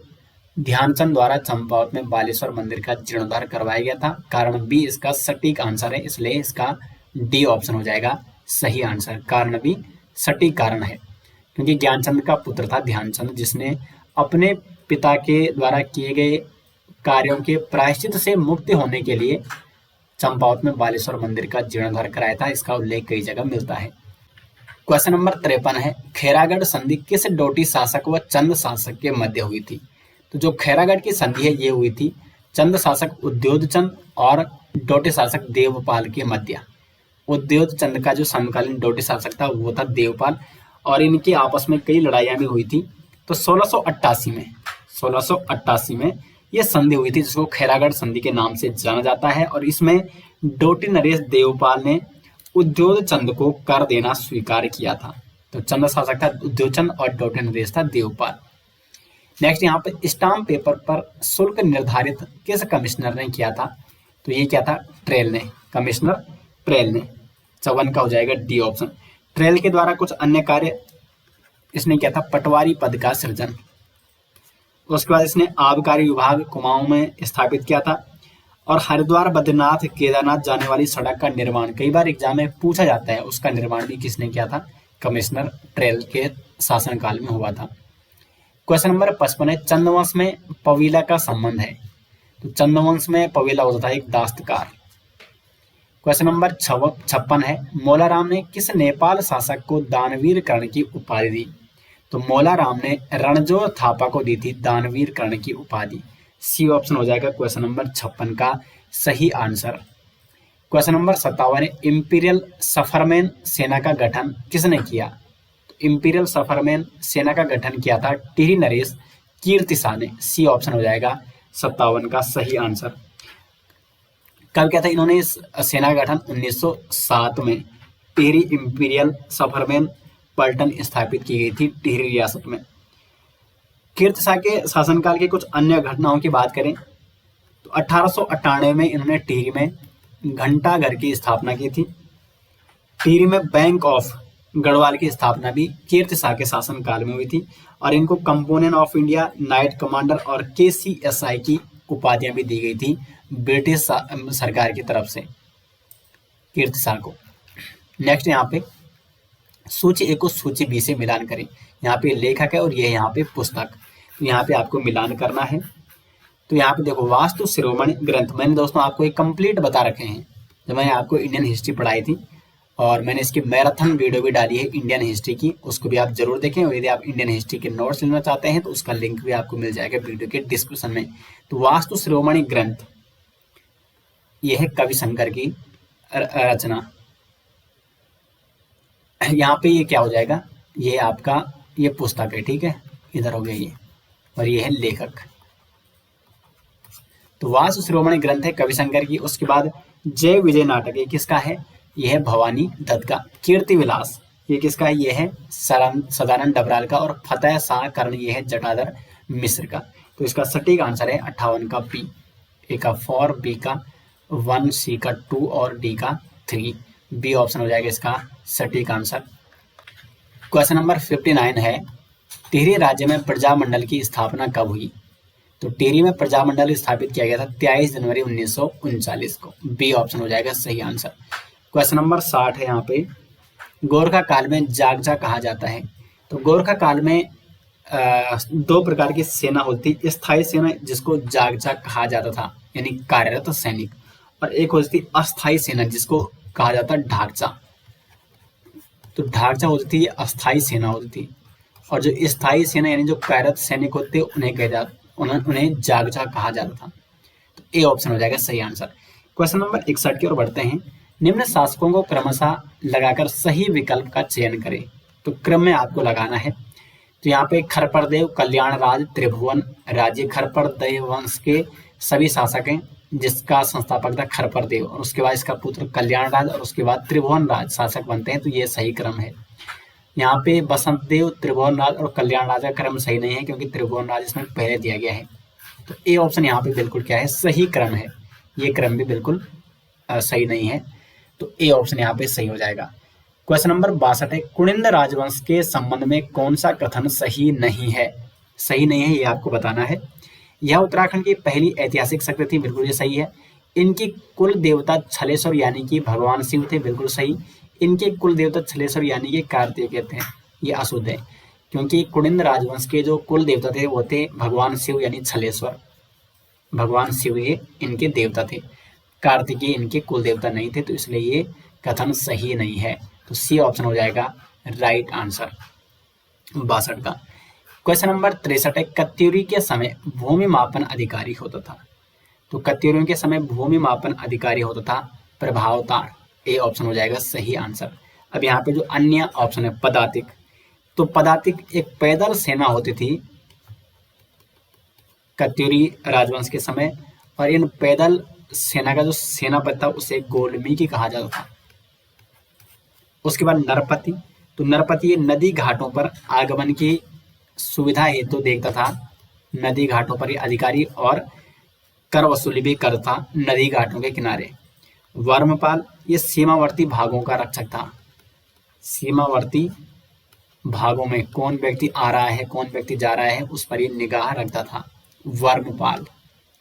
ध्यानचंद द्वारा चंपावत में बालेश्वर मंदिर का जीर्णोद्धार करवाया गया था। कारण बी इसका सटीक आंसर है, इसलिए इसका डी ऑप्शन हो जाएगा सही आंसर। कारण बी सटीक कारण है, क्योंकि ज्ञानचंद का पुत्र था ध्यानचंद, जिसने अपने पिता के द्वारा किए गए कार्यों के प्रायश्चित से मुक्ति होने के लिए चंपावत में बालेश्वर मंदिर का जीर्णोद्धार कराया था। इसका उल्लेख कई जगह मिलता है। क्वेश्चन नंबर 53 है, खैरागढ़ संधि किस डोटी शासक व चंद शासक के मध्य हुई थी। तो जो खैरागढ़ की संधि है ये हुई थी चंद शासक उद्योतचंद और डोटी शासक देवपाल के मध्य। उद्योतचंद का जो समकालीन डोटी शासक था वो था देवपाल, और इनकी आपस में कई लड़ाइयां भी हुई थी। तो 1688 में यह संधि हुई थी, जिसको खैरागढ़ संधि के नाम से जाना जाता है। और इसमें डोटी नरेश देवपाल ने उद्योतचंद को कर देना स्वीकार किया था। तो चंद शासक था उद्योतचंद और डोटी नरेश था देवपाल। नेक्स्ट यहाँ पे स्टाम्प पेपर पर शुल्क निर्धारित किस कमिश्नर ने किया था। तो ये क्या था, ट्रेल ने, कमिश्नर ट्रेल ने। 54 का हो जाएगा डी ऑप्शन। ट्रेल के द्वारा कुछ अन्य कार्य इसने किया था, पटवारी पद का सृजन। उसके बाद इसने आबकारी विभाग कुमाऊं में स्थापित किया था, और हरिद्वार बद्रीनाथ केदारनाथ जाने वाली सड़क का निर्माण कई बार एग्जाम में पूछा जाता है, उसका निर्माण भी किसने किया था, कमिश्नर ट्रेल के शासनकाल में हुआ था। क्वेश्चन नंबर 55 है, चंदवंश में पवीला का संबंध है। तो चंदवंश में पवीला होता था एक दास्तकार। क्वेश्चन नंबर 56 है, मोलाराम ने किस नेपाल शासक को दानवीर कर्ण की उपाधि दी। तो मोलाराम ने रणजोर थापा को दी थी दानवीर कर्ण की उपाधि। सी ऑप्शन हो जाएगा क्वेश्चन नंबर 56 का सही आंसर। क्वेश्चन नंबर 57 है, इंपीरियल सफरमैन सेना का गठन किसने किया। तो इंपीरियल सफरमैन सेना का गठन किया था टिहरी नरेश कीर्तिशाह ने। सी ऑप्शन हो जाएगा 57 का सही आंसर। कब किया था इन्होंने इस सेना का गठन, 1907 में टिहरी इंपीरियल सफरमैन पलटन स्थापित की गई थी टिहरी रियासत में। कीर्तिशाह के शासनकाल के कुछ अन्य घटनाओं की बात करें तो 1898 में इन्होंने टिहरी में घंटा घर की स्थापना की थी। टिहरी में बैंक ऑफ गढ़वाल की स्थापना भी कीर्तिशाह के शासनकाल में हुई थी, और इनको component of India, night commander और KCSI की उपाधियां भी दी गई थी ब्रिटिश सरकार की तरफ से कीर्तिशाह को। नेक्स्ट यहाँ पे सूची ए को सूची बी से मिलान करें। यहाँ पे लेखक है और ये यहाँ पे पुस्तक, तो यहाँ पे आपको मिलान करना है। तो यहाँ पे देखो, वास्तु शिरोमणि ग्रंथ मैंने दोस्तों आपको एक कंप्लीट बता रखे हैं जब मैंने आपको इंडियन हिस्ट्री पढ़ाई थी, और मैंने इसकी मैराथन वीडियो भी डाली है इंडियन हिस्ट्री की, उसको भी आप जरूर देखें। और यदि आप इंडियन हिस्ट्री के नोट्स लेना चाहते हैं तो उसका लिंक भी आपको मिल जाएगा वीडियो के डिस्क्रिप्शन में। तो वास्तु शिरोमणि ग्रंथ यह है कवि शंकर की रचना। यहाँ पे ये क्या हो जाएगा, ये आपका ये पुस्तक है, ठीक है, इधर हो गया ये, और ये है लेखक। तो वास्तु शिरोमणि ग्रंथ है कवि शंकर की। उसके बाद जय विजय नाटक ये किसका है, ये है भवानी दत्त का। कीर्ति विलास ये किसका है, ये है सदानंद डबराल का। और फतेह शाह कर्ण ये है जटाधर मिश्र का। तो इसका सटीक आंसर है 58 का बी। ए का 4, बी का 1, सी का 2 और डी का 3। बी ऑप्शन हो जाएगा इसका सटीक आंसर। क्वेश्चन नंबर 59 है, टिहरी राज्य में प्रजामंडल की स्थापना कब हुई। तो टिहरी में प्रजामंडल स्थापित किया गया था 23 जनवरी 1939 को। बी ऑप्शन हो जाएगा सही आंसर। क्वेश्चन नंबर 60 है, यहाँ पे गोरखा काल में जागजा कहा जाता है। तो गोरखा काल में दो प्रकार की सेना होती थी। स्थायी सेना जिसको जागजा कहा जाता था यानी कार्यरत सैनिक, और एक होती थी अस्थायी सेना जिसको कहा जाता ढांचा। तो ढांचा होती थी, ये अस्थायी सेना होती थी, और जो स्थायी सेना यानी जो कार्यरत सैनिक होते उन्हें जागजा कहा जाता था। तो ए ऑप्शन हो जाएगा सही आंसर। क्वेश्चन नंबर 61 की ओर बढ़ते हैं। निम्न शासकों को क्रमशः लगाकर सही विकल्प का चयन करें। तो क्रम में आपको लगाना है। तो यहाँ पे खरपरदेव, कल्याण राज, त्रिभुवन राज्य। खरपरदेव वंश के सभी शासक हैं जिसका संस्थापक था खरपरदेव, और उसके बाद इसका पुत्र कल्याण राज, और उसके बाद त्रिभुवन राज शासक बनते हैं। तो ये सही क्रम है। यहाँ पे बसंत देव, त्रिभुवन राज और कल्याण राज का क्रम सही नहीं है क्योंकि त्रिभुवन राज इसमें पहले दिया गया है। तो ए ऑप्शन यहाँ पे बिल्कुल क्या है, सही क्रम है। ये क्रम भी बिल्कुल सही नहीं है। तो ए ऑप्शन यहाँ पे सही हो जाएगा। क्वेश्चन नंबर 62 है। कुनिंद राजवंश के संबंध में कौन सा कथन सही नहीं है? सही नहीं है ये आपको बताना है। यह उत्तराखंड की पहली ऐतिहासिक शक्ति थी, बिल्कुल ये सही है। इनकी कुल देवता छलेश्वर यानी कि भगवान शिव थे, बिल्कुल सही। इनके कुल देवता छलेश्वर यानी कि कार्तिकेय थे, ये अशुद्ध है क्योंकि कुनिंद राजवंश के जो कुल देवता थे वो थे भगवान शिव यानी छलेश्वर। भगवान शिव ये इनके देवता थे, कार्तिकेय इनके कुल देवता नहीं थे, तो इसलिए ये कथन सही नहीं है। तो सी ऑप्शन हो जाएगा राइट आंसर 62 का। क्वेश्चन नंबर 63 है। कत्यूरी के समय भूमि मापन अधिकारी होता था। तो कत्यूरियों के समय भूमि मापन अधिकारी होता था प्रभावतार। ए ऑप्शन हो जाएगा सही आंसर। अब यहाँ पे जो अन्य ऑप्शन है पदातिक, तो पदातिक एक पैदल सेना होती थी कत्यूरी राजवंश के समय, और इन पैदल सेना का जो सेनापति था उसे गोलमीकी कहा जाता था। उसके बाद नरपति, तो नरपति ये नदी घाटों पर आगमन की सुविधा हेतु देखता था, नदी घाटों पर ये अधिकारी, और कर वसूली भी करता नदी घाटों के किनारे। वर्मपाल ये सीमावर्ती भागों का रक्षक था, सीमावर्ती भागों में कौन व्यक्ति आ रहा है कौन व्यक्ति जा रहा है उस पर ये निगाह रखता था, वर्मपाल।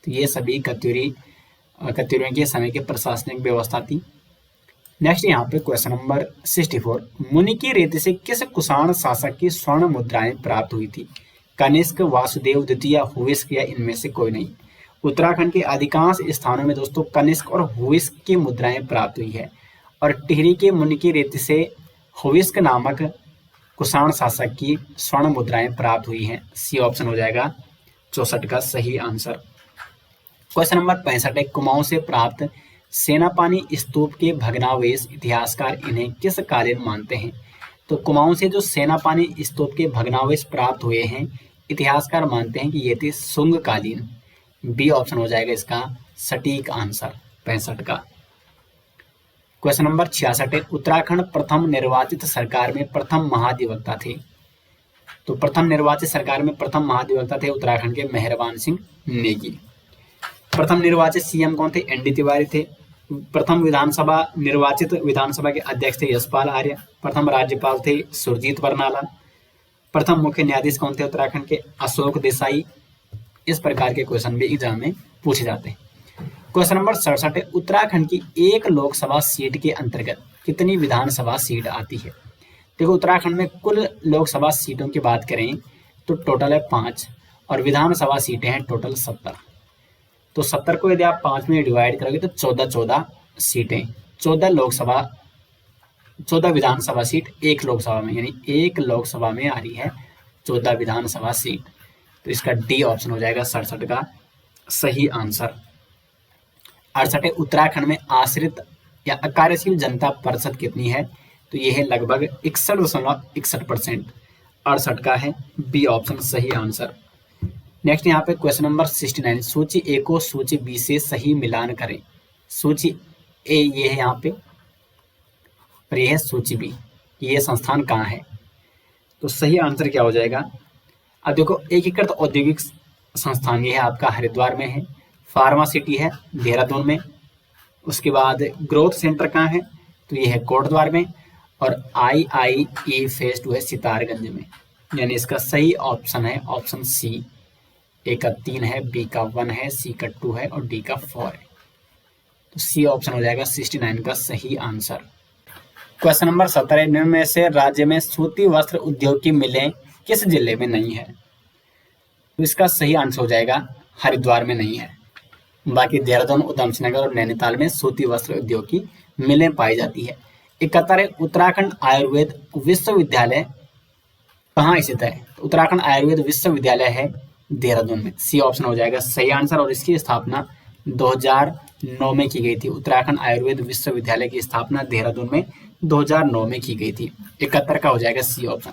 तो ये सभी कत्यूरियों के समय की प्रशासनिक व्यवस्था थी। नेक्स्ट यहाँ पे क्वेश्चन नंबर 64। मुनि की रीति से किस कुषाण शासक की स्वर्ण मुद्राएं प्राप्त हुई थी? कनिष्क, वासुदेव द्वितीय, हुविस्क या इनमें से कोई नहीं। उत्तराखंड के अधिकांश स्थानों में दोस्तों कनिष्क और हुविस्क की मुद्राएं प्राप्त हुई है, और टिहरी के मुनि की रीति से हुविस्क नामक कुषाण शासक की स्वर्ण मुद्राएं प्राप्त हुई हैं। सी ऑप्शन हो जाएगा 64 का सही आंसर। क्वेश्चन नंबर 65 है। कुमाऊं से प्राप्त सेनापानी स्तूप के भग्नावशेष इतिहासकार इन्हें किस कालीन मानते हैं? तो कुमाऊं से जो सेनापानी स्तूप के भग्नावशेष प्राप्त हुए हैं इतिहासकार मानते हैं कि ये थे शुंग कालीन। बी ऑप्शन हो जाएगा इसका सटीक आंसर 65 का। क्वेश्चन नंबर 66 है। उत्तराखंड प्रथम निर्वाचित सरकार में प्रथम महाधिवक्ता थे। तो प्रथम निर्वाचित सरकार में प्रथम महाधिवक्ता थे उत्तराखंड के मेहरबान सिंह नेगी। प्रथम निर्वाचित सीएम कौन थे? एनडी तिवारी थे। प्रथम निर्वाचित विधानसभा के अध्यक्ष थे यशपाल आर्य। प्रथम राज्यपाल थे सुरजीत बरनाला। प्रथम मुख्य न्यायाधीश कौन थे उत्तराखंड के? अशोक देसाई। इस प्रकार के क्वेश्चन भी एग्जाम में पूछे जाते हैं। क्वेश्चन नंबर 67 है। उत्तराखंड की एक लोकसभा सीट के अंतर्गत कितनी विधानसभा सीट आती है? देखो उत्तराखंड में कुल लोकसभा सीटों की बात करें तो टोटल है 5, और विधानसभा सीटें हैं टोटल 70। तो 70 को यदि आप 5 में डिवाइड करोगे तो 14 सीटें, 14 विधानसभा सीट एक लोकसभा में, यानी एक लोकसभा में आ रही है 14 विधानसभा सीट। तो इसका डी ऑप्शन हो जाएगा 67 का सही आंसर। 68 उत्तराखंड में आश्रित या अकार्यशील जनता प्रतिशत कितनी है? तो यह है लगभग 61.61%। 68 का है बी ऑप्शन सही आंसर। नेक्स्ट यहाँ पे क्वेश्चन नंबर 69। सूची ए को सूची बी से सही मिलान करें। सूची ए ये है यहाँ पे, और ये है सूची बी, ये संस्थान कहाँ है? तो सही आंसर क्या हो जाएगा? अब देखो एकीकृत औद्योगिक संस्थान ये है आपका हरिद्वार में है, फार्मा सिटी है देहरादून में, उसके बाद ग्रोथ सेंटर कहाँ है? तो ये है कोटद्वार में, और IIE फेज 2 है सितारगंज में। यानी इसका सही ऑप्शन है ऑप्शन सी। ए का 3 है, बी का 1 है, सी का 2 है और डी का 4 है। तो सी ऑप्शन हो जाएगा 69 का सही आंसर। क्वेश्चन नंबर 17 में से राज्य में सूती वस्त्र उद्योग की मिलें किस जिले में नहीं है? तो इसका सही आंसर हो जाएगा हरिद्वार में नहीं है। बाकी देहरादून, उधमसिंह नगर और नैनीताल में सूती वस्त्र उद्योग की मिलें पाई जाती है। 71 है, उत्तराखंड आयुर्वेद विश्वविद्यालय कहाँ स्थित है? तो उत्तराखंड आयुर्वेद विश्वविद्यालय है देहरादून में। सी ऑप्शन हो जाएगा सही आंसर, और इसकी स्थापना 2009 में की गई थी। उत्तराखंड आयुर्वेद विश्वविद्यालय की स्थापना देहरादून में 2009 में की गई थी। 71 का हो जाएगा सी ऑप्शन।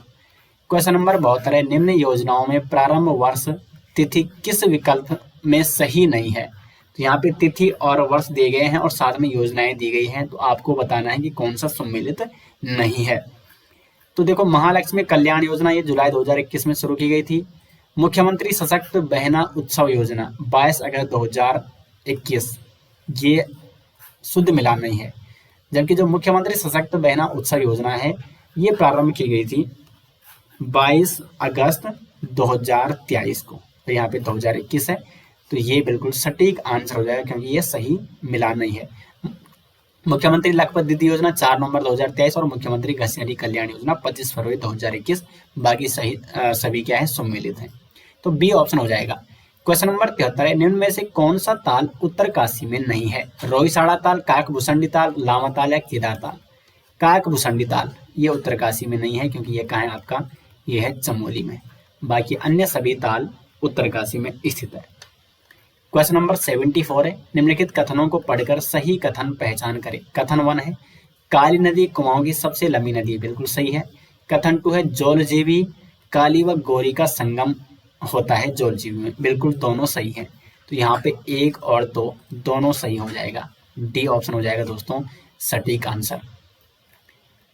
क्वेश्चन नंबर 72 है, निम्न योजनाओं में प्रारंभ वर्ष तिथि किस विकल्प में सही नहीं है? तो यहाँ पे तिथि और वर्ष दिए गए हैं और साथ में योजनाएं दी गई हैं, तो आपको बताना है कि कौन सा सम्मिलित नहीं है। तो देखो, महालक्ष्मी कल्याण योजना ये जुलाई 2021 में शुरू की गई थी। मुख्यमंत्री सशक्त बहना उत्सव योजना 22 अगस्त 2021, ये शुद्ध मिलान नहीं है। जबकि जो मुख्यमंत्री सशक्त बहना उत्सव योजना है ये प्रारंभ की गई थी 22 अगस्त 2023 को, तो यहाँ पे 2021 है, तो ये बिल्कुल सटीक आंसर हो जाएगा क्योंकि ये सही मिलान नहीं है। मुख्यमंत्री लखपत दीदी योजना 4 नवंबर 2023 और मुख्यमंत्री घसियारी कल्याण योजना 25 फरवरी 2021, बाकी सही सभी क्या है, सम्मिलित हैं। तो बी ऑप्शन हो जाएगा। क्वेश्चन नंबर 73 है, निम्न में से कौन सा ताल उत्तरकाशी में नहीं है? रोहिसाड़ा ताल, काकभूषणी ताल, लामा ताल या केदार ताल? काकभूषणी ताल ये उत्तरकाशी में नहीं है क्योंकि ये कहाँ है आपका, ये है चमोली में। बाकी अन्य सभी ताल उत्तरकाशी में स्थित है। क्वेश्चन नंबर 74 है, निम्नलिखित कथनों को पढ़कर सही कथन पहचान करें। कथन 1 है, काली नदी कुमाऊं की सबसे लंबी नदी, बिल्कुल सही है। कथन 2 है, जौलजीबी काली व गोरी का संगम होता है जौलजीबी में, बिल्कुल दोनों सही है। तो यहाँ पे 1 और 2 दोनों सही हो जाएगा। डी ऑप्शन हो जाएगा दोस्तों सटीक आंसर।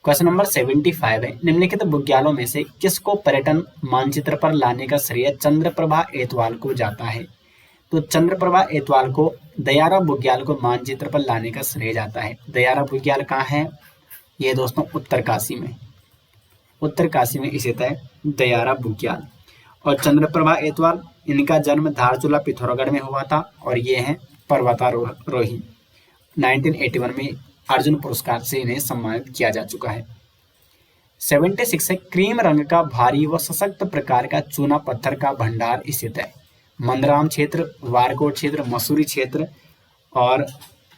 क्वेश्चन नंबर 75 है, निम्नलिखित बुग्यालों में से किसको पर्यटन मानचित्र पर लाने का श्रेय चंद्रप्रभा एतवाल को जाता है? तो चंद्रप्रभा एतवाल को दयारा बुग्याल को मानचित्र पर लाने का श्रेय जाता है। दयारा बुग्याल कहाँ है? ये दोस्तों उत्तरकाशी में, उत्तरकाशी में स्थित है दयारा बुग्याल। और चंद्रप्रभा एतवाल, इनका जन्म धारचूला पिथौरागढ़ में हुआ था और ये हैं पर्वतारोही। 1981 में अर्जुन पुरस्कार से इन्हें सम्मानित किया जा चुका है। 76 है, क्रीम रंग का भारी व सशक्त प्रकार का चूना पत्थर का भंडार स्थित है। मंदराम क्षेत्र, वारकोट क्षेत्र, मसूरी क्षेत्र, और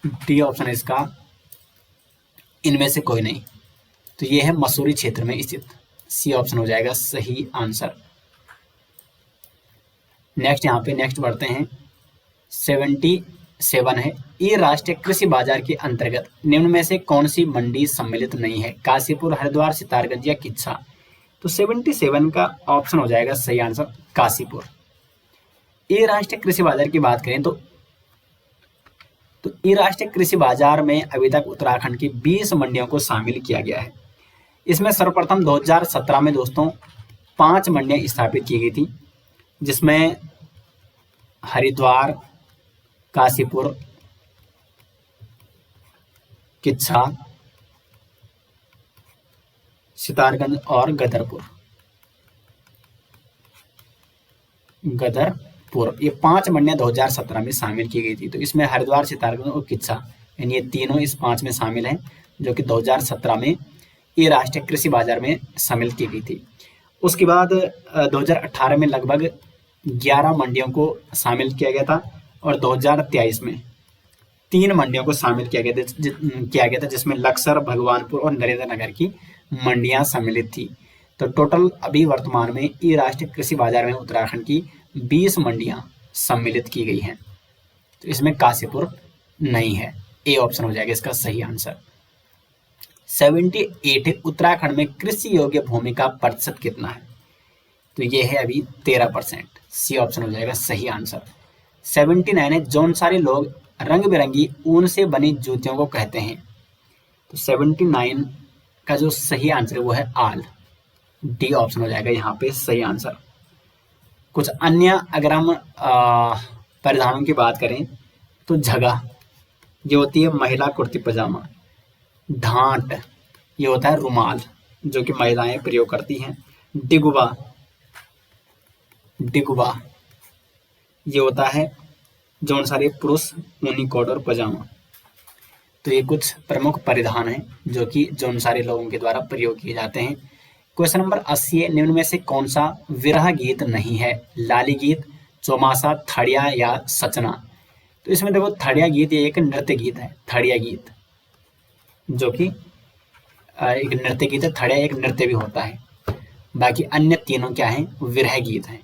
डी ऑप्शन है इसका इनमें से कोई नहीं, तो ये है मसूरी क्षेत्र में स्थित। सी ऑप्शन हो जाएगा सही आंसर। नेक्स्ट यहाँ पे नेक्स्ट बढ़ते हैं। 77 है, ये राष्ट्रीय कृषि बाजार के अंतर्गत निम्न में से कौन सी मंडी सम्मिलित नहीं है? काशीपुर, हरिद्वार, सितारगंज या किच्छा? तो 77 का ऑप्शन हो जाएगा सही आंसर काशीपुर। ये राष्ट्रीय कृषि बाजार की बात करें तो ये राष्ट्रीय कृषि बाजार में अभी तक उत्तराखंड की 20 मंडियों को शामिल किया गया है। इसमें सर्वप्रथम 2017 में दोस्तों 5 मंडियां स्थापित की गई थी, जिसमें हरिद्वार, काशीपुर, किच्छा, सितारगंज और गदरपुर, ये 5 मंडियां 2017 में शामिल की गई थी। तो इसमें हरिद्वार, सितारगंज और किच्छा, यानी ये तीनों इस 5 में शामिल हैं, जो कि 2017 में ये राष्ट्रीय कृषि बाजार में शामिल की गई थी। उसके बाद 2018 में लगभग 11 मंडियों को शामिल किया गया था और 2023 में 3 मंडियों को शामिल किया गया था, जिसमें लक्सर, भगवानपुर और नरेंद्रनगर की मंडियां सम्मिलित थी। तो टोटल अभी वर्तमान में ये राष्ट्रीय कृषि बाजार में उत्तराखंड की 20 मंडियां सम्मिलित की गई हैं। तो इसमें काशीपुर नहीं है। ए ऑप्शन हो जाएगा इसका सही आंसर। 78 उत्तराखंड में कृषि योग्य भूमि का प्रतिशत कितना है? तो ये है अभी 13%। सी ऑप्शन हो जाएगा सही आंसर। 79 है, जौनसारी लोग रंग बिरंगी ऊन से बनी जूतियों को कहते हैं। तो 79 का जो सही आंसर है वो है आल। डी ऑप्शन हो जाएगा यहाँ पे सही आंसर। कुछ अन्य अगर हम परिधानों की बात करें तो झगा ये होती है महिला कुर्ती पजामा, ढांट ये होता है रुमाल जो कि महिलाएं प्रयोग करती हैं, डिगुबा ये होता है जौन सारे पुरुष ऊनी कोट और पजामा। तो ये कुछ प्रमुख परिधान हैं जो कि जौन सारे लोगों के द्वारा प्रयोग किए जाते हैं। क्वेश्चन नंबर 80 है, निम्न में से कौन सा विरह गीत नहीं है? लाली गीत, चौमासा, थड़िया या सचना? तो इसमें देखो थड़िया गीत ये एक नृत्य गीत है, थड़िया गीत जो कि एक नृत्य गीत है, थड़िया एक नृत्य भी होता है। बाकी अन्य तीनों क्या हैं? विरह गीत हैं।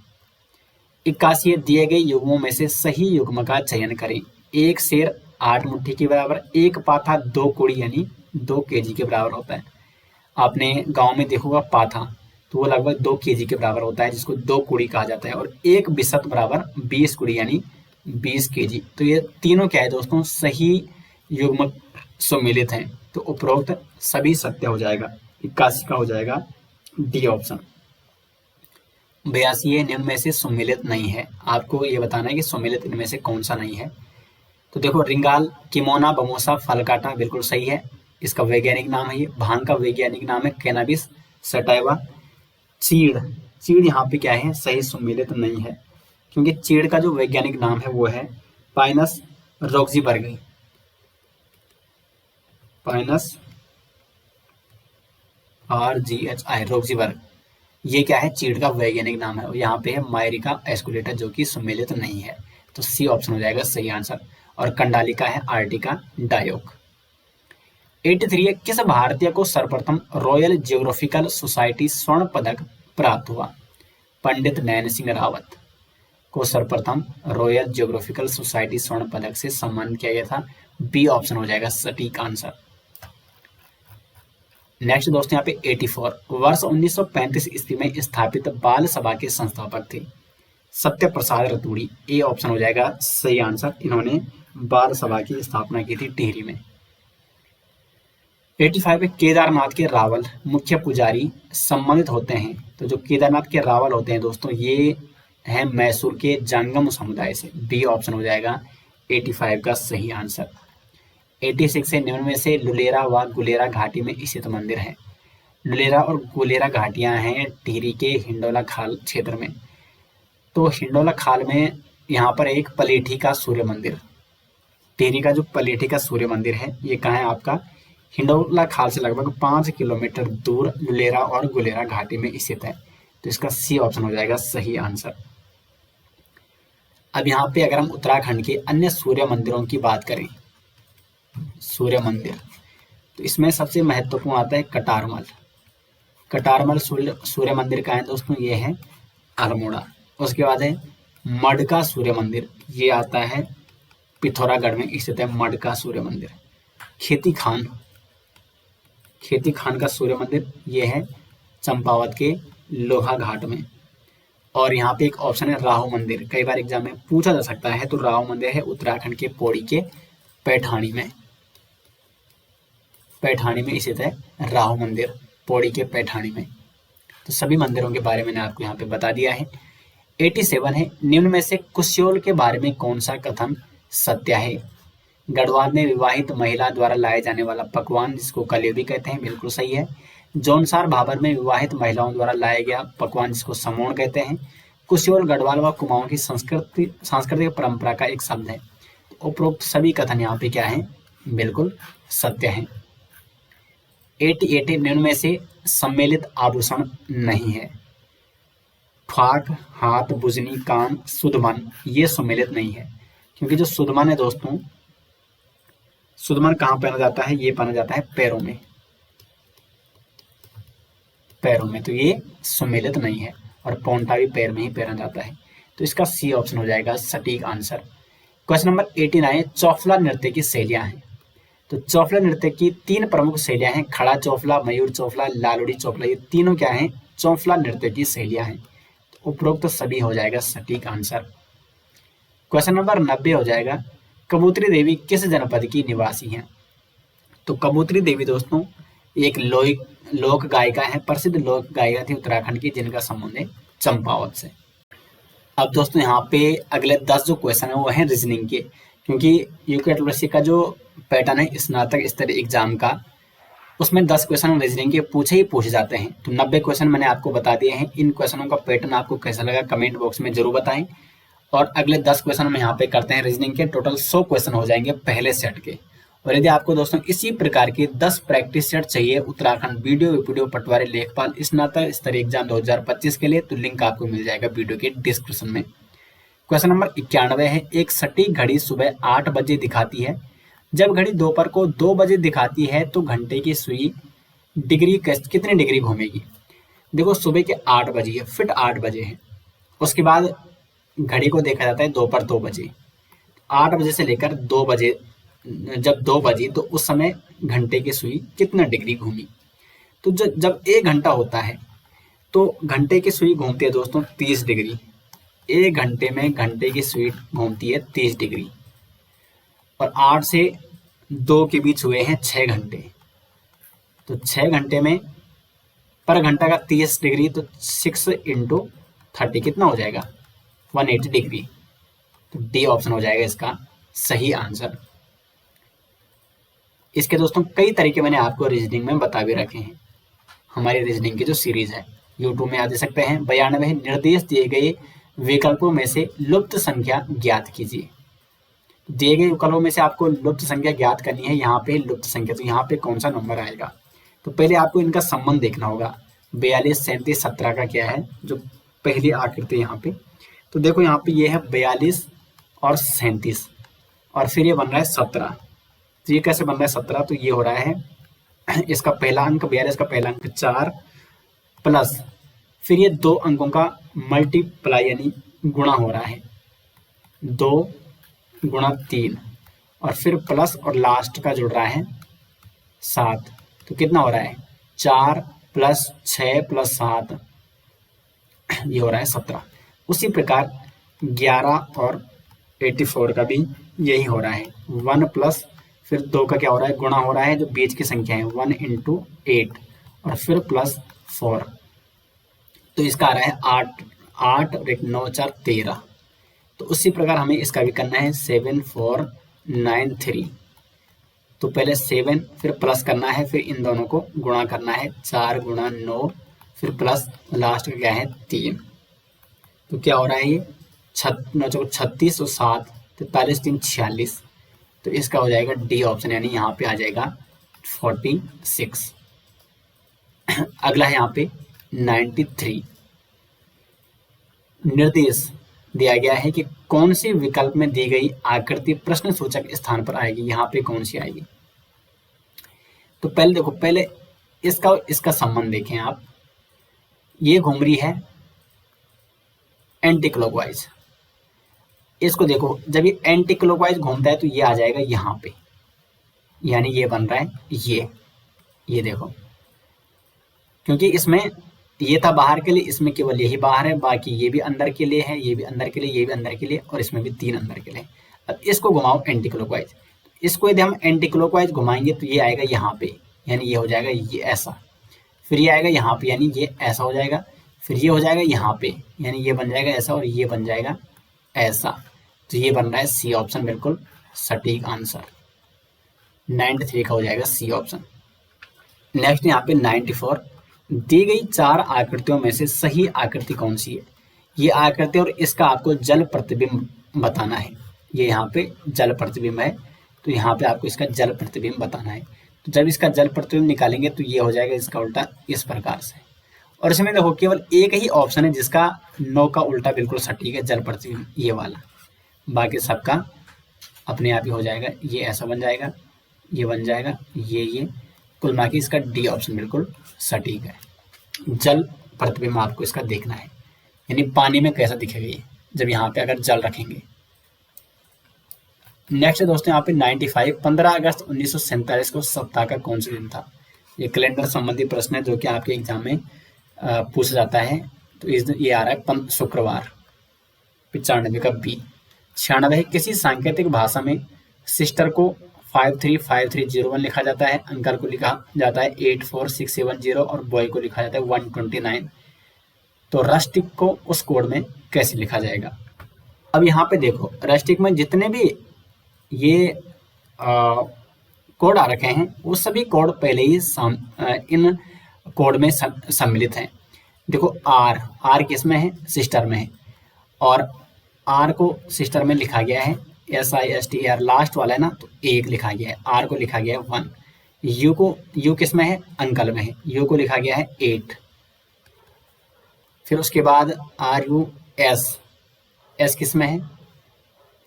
81 दिए गए युग्मों में से सही युग्म का चयन करें। एक शेर 8 मुट्ठी के बराबर, एक पाथा 2 कुड़ी यानी 2 केजी के बराबर होता है। आपने गांव में देखोगा पाथा, तो वो लगभग 2 केजी के बराबर होता है, जिसको 2 कुड़ी कहा जाता है। और एक बिसत बराबर 20 कुड़ी यानी 20 केजी। तो ये तीनों क्या है दोस्तों? सही युग्म सम्मिलित हैं। तो उपरोक्त सभी सत्य हो जाएगा। 81 का हो जाएगा डी ऑप्शन। 82 निम्न में से सम्मिलित नहीं है। आपको ये बताना है कि सम्मिलित इनमें से कौन सा नहीं है। तो देखो रिंगाल, किमोना, बमोसा, फलकाटा बिल्कुल सही है। इसका वैज्ञानिक नाम है ये। भांग का वैज्ञानिक नाम है कैनाबिस सटाइवा। चीड़, चीड़ यहाँ पे क्या है? सही सम्मिलित नहीं है, क्योंकि चीड़ का जो वैज्ञानिक नाम है वो है पाइनस रोक्सीबर्गी। पाइनस RGHI रोक्सीबर्ग, ये क्या है? चीड़ का वैज्ञानिक नाम है। और यहाँ पे है मायरिका एस्कुलेटा जो कि सम्मिलित नहीं है। तो सी ऑप्शन हो जाएगा सही आंसर। और कंडालिका है आर्टिका डायोक। 83 है, किस भारतीय को सर्वप्रथम रॉयल जियोग्राफिकल सोसाइटी स्वर्ण पदक प्राप्त हुआ? पंडित नैन सिंह रावत को सर्वप्रथम रॉयल जियोग्राफिकल सोसाइटी स्वर्ण पदक से सम्मानित किया गया था। बी ऑप्शन हो जाएगा सटीक आंसर। नेक्स्ट दोस्तों यहाँ पे 84 वर्ष 1935 ईस्वी में स्थापित बाल सभा के संस्थापक थे। सत्य प्रसाद रतूड़ी, ए ऑप्शन हो जाएगा सही आंसर। इन्होंने बाल सभा की स्थापना की थी टिहरी में। 85 में केदारनाथ के रावल मुख्य पुजारी सम्मानित होते हैं। तो जो केदारनाथ के रावल होते हैं दोस्तों, ये है मैसूर के जांगम समुदाय से। बी ऑप्शन हो जाएगा 85 का सही आंसर। 86 से निम्न में से लुलेरा व गुलेरा घाटी में स्थित मंदिर है। लुलेरा और गुलेरा घाटियां हैं टिहरी के हिंडोला खाल क्षेत्र में। तो हिंडोला खाल में यहाँ पर एक पलेठी का सूर्य मंदिर, टिहरी का जो पलेठी का सूर्य मंदिर है ये कहाँ है? आपका हिंडोला खाल से लगभग 5 किलोमीटर दूर लुलेरा और गुलेरा घाटी में स्थित है। तो इसका सी ऑप्शन हो जाएगा सही आंसर। अब यहाँ पे अगर हम उत्तराखंड के अन्य सूर्य मंदिरों की बात करें, सूर्य मंदिर, तो इसमें सबसे महत्वपूर्ण आता है कटारमल। कटारमल सूर्य मंदिर का है दोस्तों, ये है अल्मोड़ा। उसके बाद है मडका सूर्य मंदिर, ये आता है पिथौरागढ़ में स्थित है मडका सूर्य मंदिर। खेती खान का सूर्य मंदिर ये है चंपावत के लोहा घाट में। और यहाँ पे एक ऑप्शन है राहु मंदिर, कई बार एग्जाम में पूछा जा सकता है। तो राहु मंदिर है उत्तराखंड के पौड़ी के पैठानी में। पैठानी में स्थित है राहु मंदिर, पौड़ी के पैठानी में। तो सभी मंदिरों के बारे में मैंने आपको यहाँ पे बता दिया है। 87 है, निम्न में से कुश्योल के बारे में कौन सा कथन सत्य है? गढ़वाल में विवाहित महिला द्वारा लाए जाने वाला पकवान जिसको कलेबी कहते हैं, बिल्कुल सही है। जौनसार भाबर में विवाहित महिलाओं द्वारा लाया गया पकवान जिसको समोण कहते हैं। कुश्योल गढ़वाल व कुमाऊं की सांस्कृतिक परंपरा का एक शब्द है। उपरोक्त सभी कथन यहाँ पे क्या है? बिल्कुल सत्य है। 88 निम्न में से सम्मिलित आभूषण नहीं है। फाक, हाथ, बुजनी, कान, सुदमन, ये सम्मिलित नहीं है, क्योंकि जो सुदमन है दोस्तों, सुदमन कहाँ पहना जाता है? ये पहना जाता है पैरों में, पैरों में। तो ये सम्मिलित नहीं है। और पौंटा भी पैर में ही पहना जाता है। तो इसका सी ऑप्शन हो जाएगा सटीक आंसर। क्वेश्चन नंबर 89, चौफला नृत्य की शैलियां हैं। तो चौफला नृत्य की 3 प्रमुख शैलियां हैं, खड़ा चौफला, मयूर चौफला, लालड़ी चौफला। ये तीनों क्या हैं? चौफला नृत्य की शैलियां हैं। तो उपरोक्त तो सभी हो जाएगा सटीक आंसर। क्वेश्चन नंबर 90 हो जाएगा, कबूतरी देवी किस जनपद की निवासी हैं? तो कबूतरी देवी दोस्तों एक लोक गायिका है, प्रसिद्ध लोक गायिका थी उत्तराखंड की, जिनका संबंध है चंपावत से। अब दोस्तों यहाँ पे अगले 10 जो क्वेश्चन है वो है रीजनिंग के, क्योंकि यूकेटीसी का जो पैटर्न है स्नातक स्तरीय एग्जाम का, उसमें 10 क्वेश्चन रीजनिंग के पूछे जाते हैं। तो 90 क्वेश्चन मैंने आपको बता दिए हैं। इन क्वेश्चनों का पैटर्न आपको कैसा लगा कमेंट बॉक्स में जरूर बताएं। और अगले 10 क्वेश्चन हम यहाँ पे करते हैं रीजनिंग के। टोटल 100 क्वेश्चन हो जाएंगे पहले सेट के, और यदि आपको दोस्तों इसी प्रकार के 10 प्रैक्टिस सेट चाहिए उत्तराखंड वीडियो पटवारी लेखपाल स्नातक स्तरीय एग्जाम 2025 के लिए, तो लिंक आपको मिल जाएगा वीडियो के डिस्क्रिप्शन में। क्वेश्चन नंबर 91 है, एक सटीक घड़ी सुबह 8 बजे दिखाती है। जब घड़ी दोपहर को 2 बजे दिखाती है तो घंटे की सुई कितने डिग्री घूमेगी। देखो सुबह के 8 बजे है, फिट 8 बजे है, उसके बाद घड़ी को देखा जाता है दोपहर 2 बजे। 8 बजे से लेकर 2 बजे, जब 2 बजी तो उस समय घंटे की सुई कितना डिग्री घूमी। तो जब 1 घंटा होता है तो घंटे की सुई घूमती है दोस्तों 30 डिग्री। 1 घंटे में घंटे की सुई घूमती है 30 डिग्री, और 8 से 2 के बीच हुए हैं 6 घंटे। तो 6 घंटे में पर घंटा का 30 डिग्री, तो 6 × 30 कितना हो जाएगा 180 डिग्री। तो डी ऑप्शन हो जाएगा इसका सही आंसर। इसके दोस्तों कई तरीके मैंने आपको रीजनिंग में बता भी रखे हैं। हमारी रीजनिंग की जो सीरीज है यूट्यूब में आ दे सकते हैं। 92 निर्देश दिए गए विकल्पों में से लुप्त संख्या ज्ञात कीजिए। दिए गए विकल्पों में से आपको लुप्त संख्या ज्ञात करनी है। यहाँ पे लुप्त संख्या, तो यहाँ पे कौन सा नंबर आएगा, तो पहले आपको इनका संबंध देखना होगा। 42, 37, 17 का क्या है, जो पहली आकृति यहाँ पे, तो देखो यहाँ पे ये है 42 और 37, और फिर ये बन रहा है 17। तो ये कैसे बन रहा है 17, तो ये हो रहा है इसका पहला अंक 42 का पहला अंक 4 प्लस फिर ये 2 अंकों का मल्टीप्लाई यानी गुणा हो रहा है 2 गुणा 3, और फिर प्लस और लास्ट का जुड़ रहा है 7। तो कितना हो रहा है 4 + 6 + 7, ये हो रहा है 17। उसी प्रकार 11 और 84 का भी यही हो रहा है 1 प्लस फिर 2 का क्या हो रहा है गुणा हो रहा है, जो बीच की संख्या है 1 × 8 और फिर +4, तो इसका आ रहा है 8 और 1 9 4 13। तो उसी प्रकार हमें इसका भी करना है 7 4 9 3। तो पहले 7 फिर प्लस करना है, फिर इन दोनों को गुणा करना है 4 × 9 फिर प्लस लास्ट का क्या है 3। तो क्या हो रहा है ये 36 और 7 43 3 46। तो इसका हो जाएगा डी ऑप्शन, यानी यहाँ पे आ जाएगा 46। अगला है यहाँ पे 93। निर्देश दिया गया है कि कौन सी विकल्प में दी गई आकृति प्रश्न सूचक स्थान पर आएगी। यहाँ पे कौन सी आएगी, तो पहले देखो, पहले इसका संबंध देखें आप। ये घूम रही है एंटी क्लॉकवाइज, इसको देखो जब ये एंटी क्लॉकवाइज घूमता है तो ये आ जाएगा यहाँ पे, यानी ये बन रहा है ये देखो, क्योंकि इसमें ये था बाहर के लिए, इसमें केवल यही बाहर है, बाकी ये भी अंदर के लिए है, ये भी अंदर के लिए, ये भी अंदर के लिए, और इसमें भी 3 अंदर के लिए। अब इसको घुमाओ एंटी क्लॉकवाइज, इसको यदि हम एंटी क्लॉकवाइज घुमाएंगे तो ये आएगा यहाँ पे, यानी ये हो जाएगा ये ऐसा, फिर ये आएगा यहाँ पे, यानी ये ऐसा हो जाएगा, फिर ये हो जाएगा यहाँ पे, यानी ये बन जाएगा ऐसा, और ये बन जाएगा ऐसा। तो ये बन रहा है सी ऑप्शन, बिल्कुल सटीक आंसर 93 का हो जाएगा सी ऑप्शन। नेक्स्ट यहाँ पे 94। दी गई 4 आकृतियों में से सही आकृति कौन सी है। ये आकृति और इसका आपको जल प्रतिबिंब बताना है। ये यहाँ पे जल प्रतिबिंब है, तो यहाँ पे आपको इसका जल प्रतिबिंब बताना है। तो जब इसका जल प्रतिबिंब निकालेंगे तो ये हो जाएगा इसका उल्टा इस प्रकार से। और इसमें देखो केवल एक ही ऑप्शन है जिसका 9 का उल्टा बिल्कुल सटीक है, जल प्रतिबिंब ये वाला, बाकी सबका अपने आप ही हो जाएगा। ये ऐसा बन जाएगा, ये बन जाएगा, ये कुल मिला के इसका डी ऑप्शन बिल्कुल सटीक है। जल प्रतिबिंब आपको इसका देखना है, यानी पानी में कैसा दिखेगा ये जब यहाँ पे अगर जल रखेंगे। नेक्स्ट है दोस्तों यहाँ पे 95। 15 अगस्त 1947 को सप्ताह का कौन सा दिन था। ये कैलेंडर संबंधी प्रश्न है जो कि आपके एग्जाम में पूछा जाता है। तो ये आ रहा है शुक्रवार। 95 का बी। 96 किसी सांकेतिक भाषा में सिस्टर को 535301 लिखा जाता है, अंकल को लिखा जाता है 84670 और बॉय को लिखा जाता है 129। तो रस्टिक को उस कोड में कैसे लिखा जाएगा। अब यहाँ पे देखो रस्टिक में जितने भी ये कोड आ रखे हैं वो सभी कोड पहले ही इन कोड में सम्मिलित हैं। देखो आर किस में है, सिस्टर में है, और आर को सिस्टर में लिखा गया है SISTER लास्ट वाला है ना, तो 1 लिखा गया है। R को लिखा गया है 1। U किस में है? अंकल में है। U को लिखा गया है 8। फिर उसके बाद RUS, S किस में है?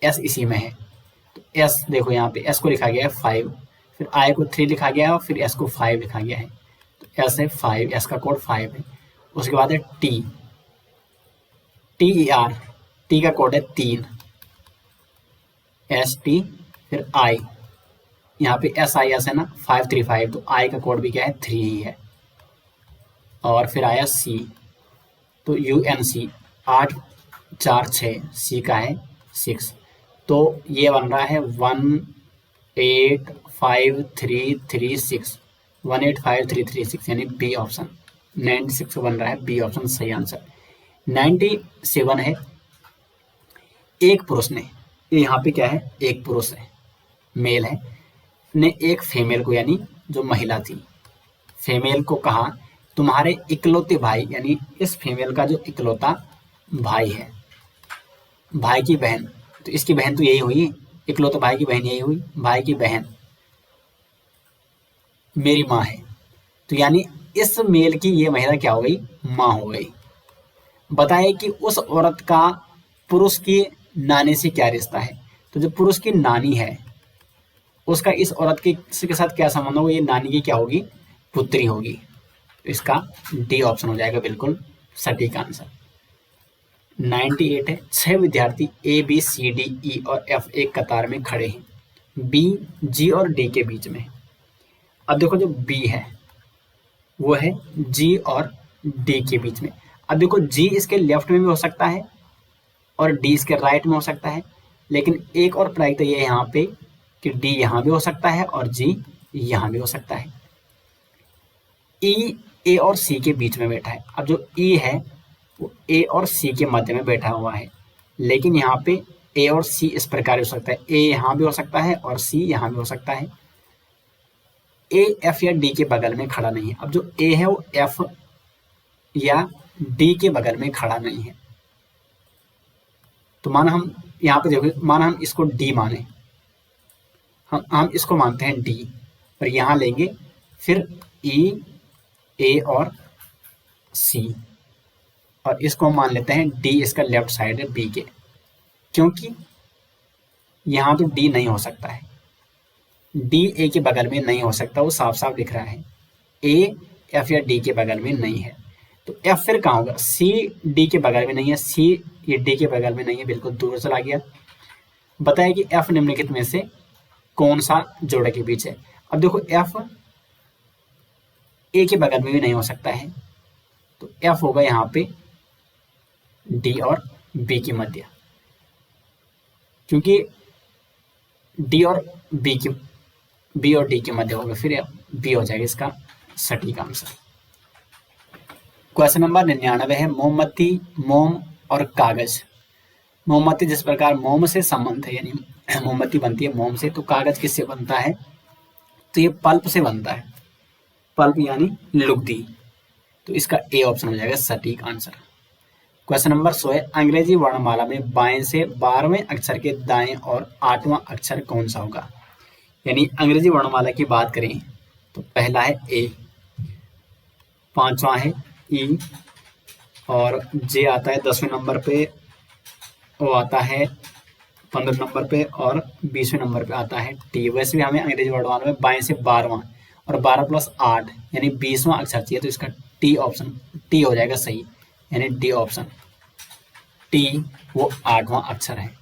S इसी में है। तो S देखो यहाँ पे S को लिखा गया है 5, फिर I को 3 लिखा गया है और फिर S को 5 लिखा गया है। तो S है 5, S का कोड 5 है। उसके बाद है TER, T का कोड है 3, ST फिर I, यहाँ पे SIS है ना 535, तो I का कोड भी क्या है? 3 ही है। और फिर आया C, तो UNC 8 4 6, C का है 6। तो ये बन रहा है 18536, 18536 यानी बी ऑप्शन 96 बन रहा है। बी ऑप्शन सही आंसर। 97 है, एक पुरुष ने, ये यहाँ पे क्या है? एक पुरुष है, मेल है, ने एक फीमेल को, यानी जो महिला थी, फीमेल को कहा तुम्हारे इकलौते भाई, यानी इस फीमेल का जो इकलौता भाई है, भाई की बहन, तो इसकी बहन तो यही हुई, इकलौते भाई की बहन यही हुई, भाई की बहन मेरी माँ है। तो यानी इस मेल की ये महिला क्या हो गई? माँ हो गई। बताए कि उस औरत का पुरुष की नानी से क्या रिश्ता है। तो जो पुरुष की नानी है उसका इस औरत के साथ क्या संबंध होगा? ये नानी की क्या होगी? पुत्री होगी। तो इसका डी ऑप्शन हो जाएगा बिल्कुल सटीक आंसर। 98 है, 6 विद्यार्थी ABCDE और F एक कतार में खड़े हैं, B G और D के बीच में। अब देखो जो B है वो है G और D के बीच में। अब देखो G इसके लेफ्ट में भी हो सकता है और D इसके राइट में हो सकता है, लेकिन एक और प्राइट ये यहाँ पे कि D यहाँ भी हो सकता है और G यहाँ भी हो सकता है। E A और C के बीच में बैठा है। अब जो E है वो A और C के मध्य में बैठा हुआ है, लेकिन यहाँ पे A और C इस प्रकार हो सकता है, A यहाँ भी हो सकता है और C यहाँ भी हो सकता है। A F या D के बगल में खड़ा नहीं है। अब जो A है वो F या D के बगल में खड़ा नहीं है। तो माना हम यहाँ पे देखो, माना हम इसको D माने, हम इसको मानते हैं D, और यहाँ लेंगे फिर E A और C, और इसको हम मान लेते हैं D, इसका लेफ्ट साइड है B के, क्योंकि यहाँ तो D नहीं हो सकता है, D A के बगल में नहीं हो सकता, वो साफ साफ दिख रहा है। A F या D के बगल में नहीं है, तो F फिर कहाँ होगा? C D के बगल में नहीं है, C ये D के बगल में नहीं है, बिल्कुल दूर चला गया। बताया कि F निम्नलिखित में से कौन सा जोड़े के बीच है। अब देखो F A के बगल में भी नहीं हो सकता है, तो F होगा यहाँ पे D और B के मध्य, क्योंकि D और B और D के मध्य होगा, फिर B हो जाएगा इसका सटीक आंसर। क्वेश्चन नंबर 99 है, मोमबत्ती, मोम और कागज। मोमबत्ती जिस प्रकार मोम से संबंध है, यानी मोमबत्ती बनती है मोम से, तो कागज किससे बनता है? तो ये पल्प से बनता है, पल्प यानी लुगदी। तो इसका ए ऑप्शन हो जाएगा सटीक आंसर। क्वेश्चन नंबर 100 है, अंग्रेजी वर्णमाला में बाएं से 12वें अक्षर के दाएं और 8वां अक्षर कौन सा होगा। यानी अंग्रेजी वर्णमाला की बात करें तो पहला है ए, 5वां है ई, और जे आता है 10वें नंबर पे, वो आता है 15 नंबर पे, और 20वें नंबर पे आता है टी। वैसे भी हमें अंग्रेजी वर्णमाला में बाएं से 12वां और 12 + 8 यानी 20वां अक्षर चाहिए, तो इसका टी ऑप्शन टी हो जाएगा सही, यानी डी ऑप्शन टी वो 8वां अक्षर है।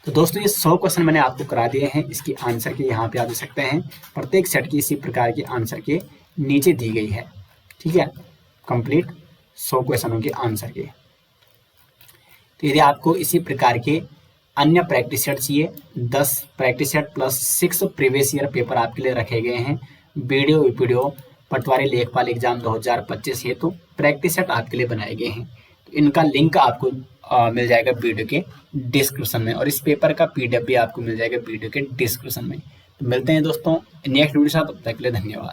तो दोस्तों ये 100 क्वेश्चन मैंने आपको करा दिए हैं, इसकी आंसर के यहाँ पे आप देख सकते हैं, प्रत्येक सेट की इसी प्रकार की आंसर के नीचे दी गई है। ठीक है, कंप्लीट 100 क्वेश्चनों के आंसर के। तो यदि आपको इसी प्रकार के अन्य प्रैक्टिस सेट चाहिए, 10 practice set plus 6 previous year paper आपके लिए रखे गए हैं, वीडियो पटवारी लेखपाल एग्जाम 2025 हेतु प्रैक्टिस सेट आपके लिए बनाए गए हैं। तो इनका लिंक आपको मिल जाएगा वीडियो के डिस्क्रिप्शन में, और इस पेपर का PDF भी आपको मिल जाएगा वीडियो के डिस्क्रिप्शन में। तो मिलते हैं दोस्तों नेक्स्ट वीडियो के साथ, तब तक के लिए धन्यवाद।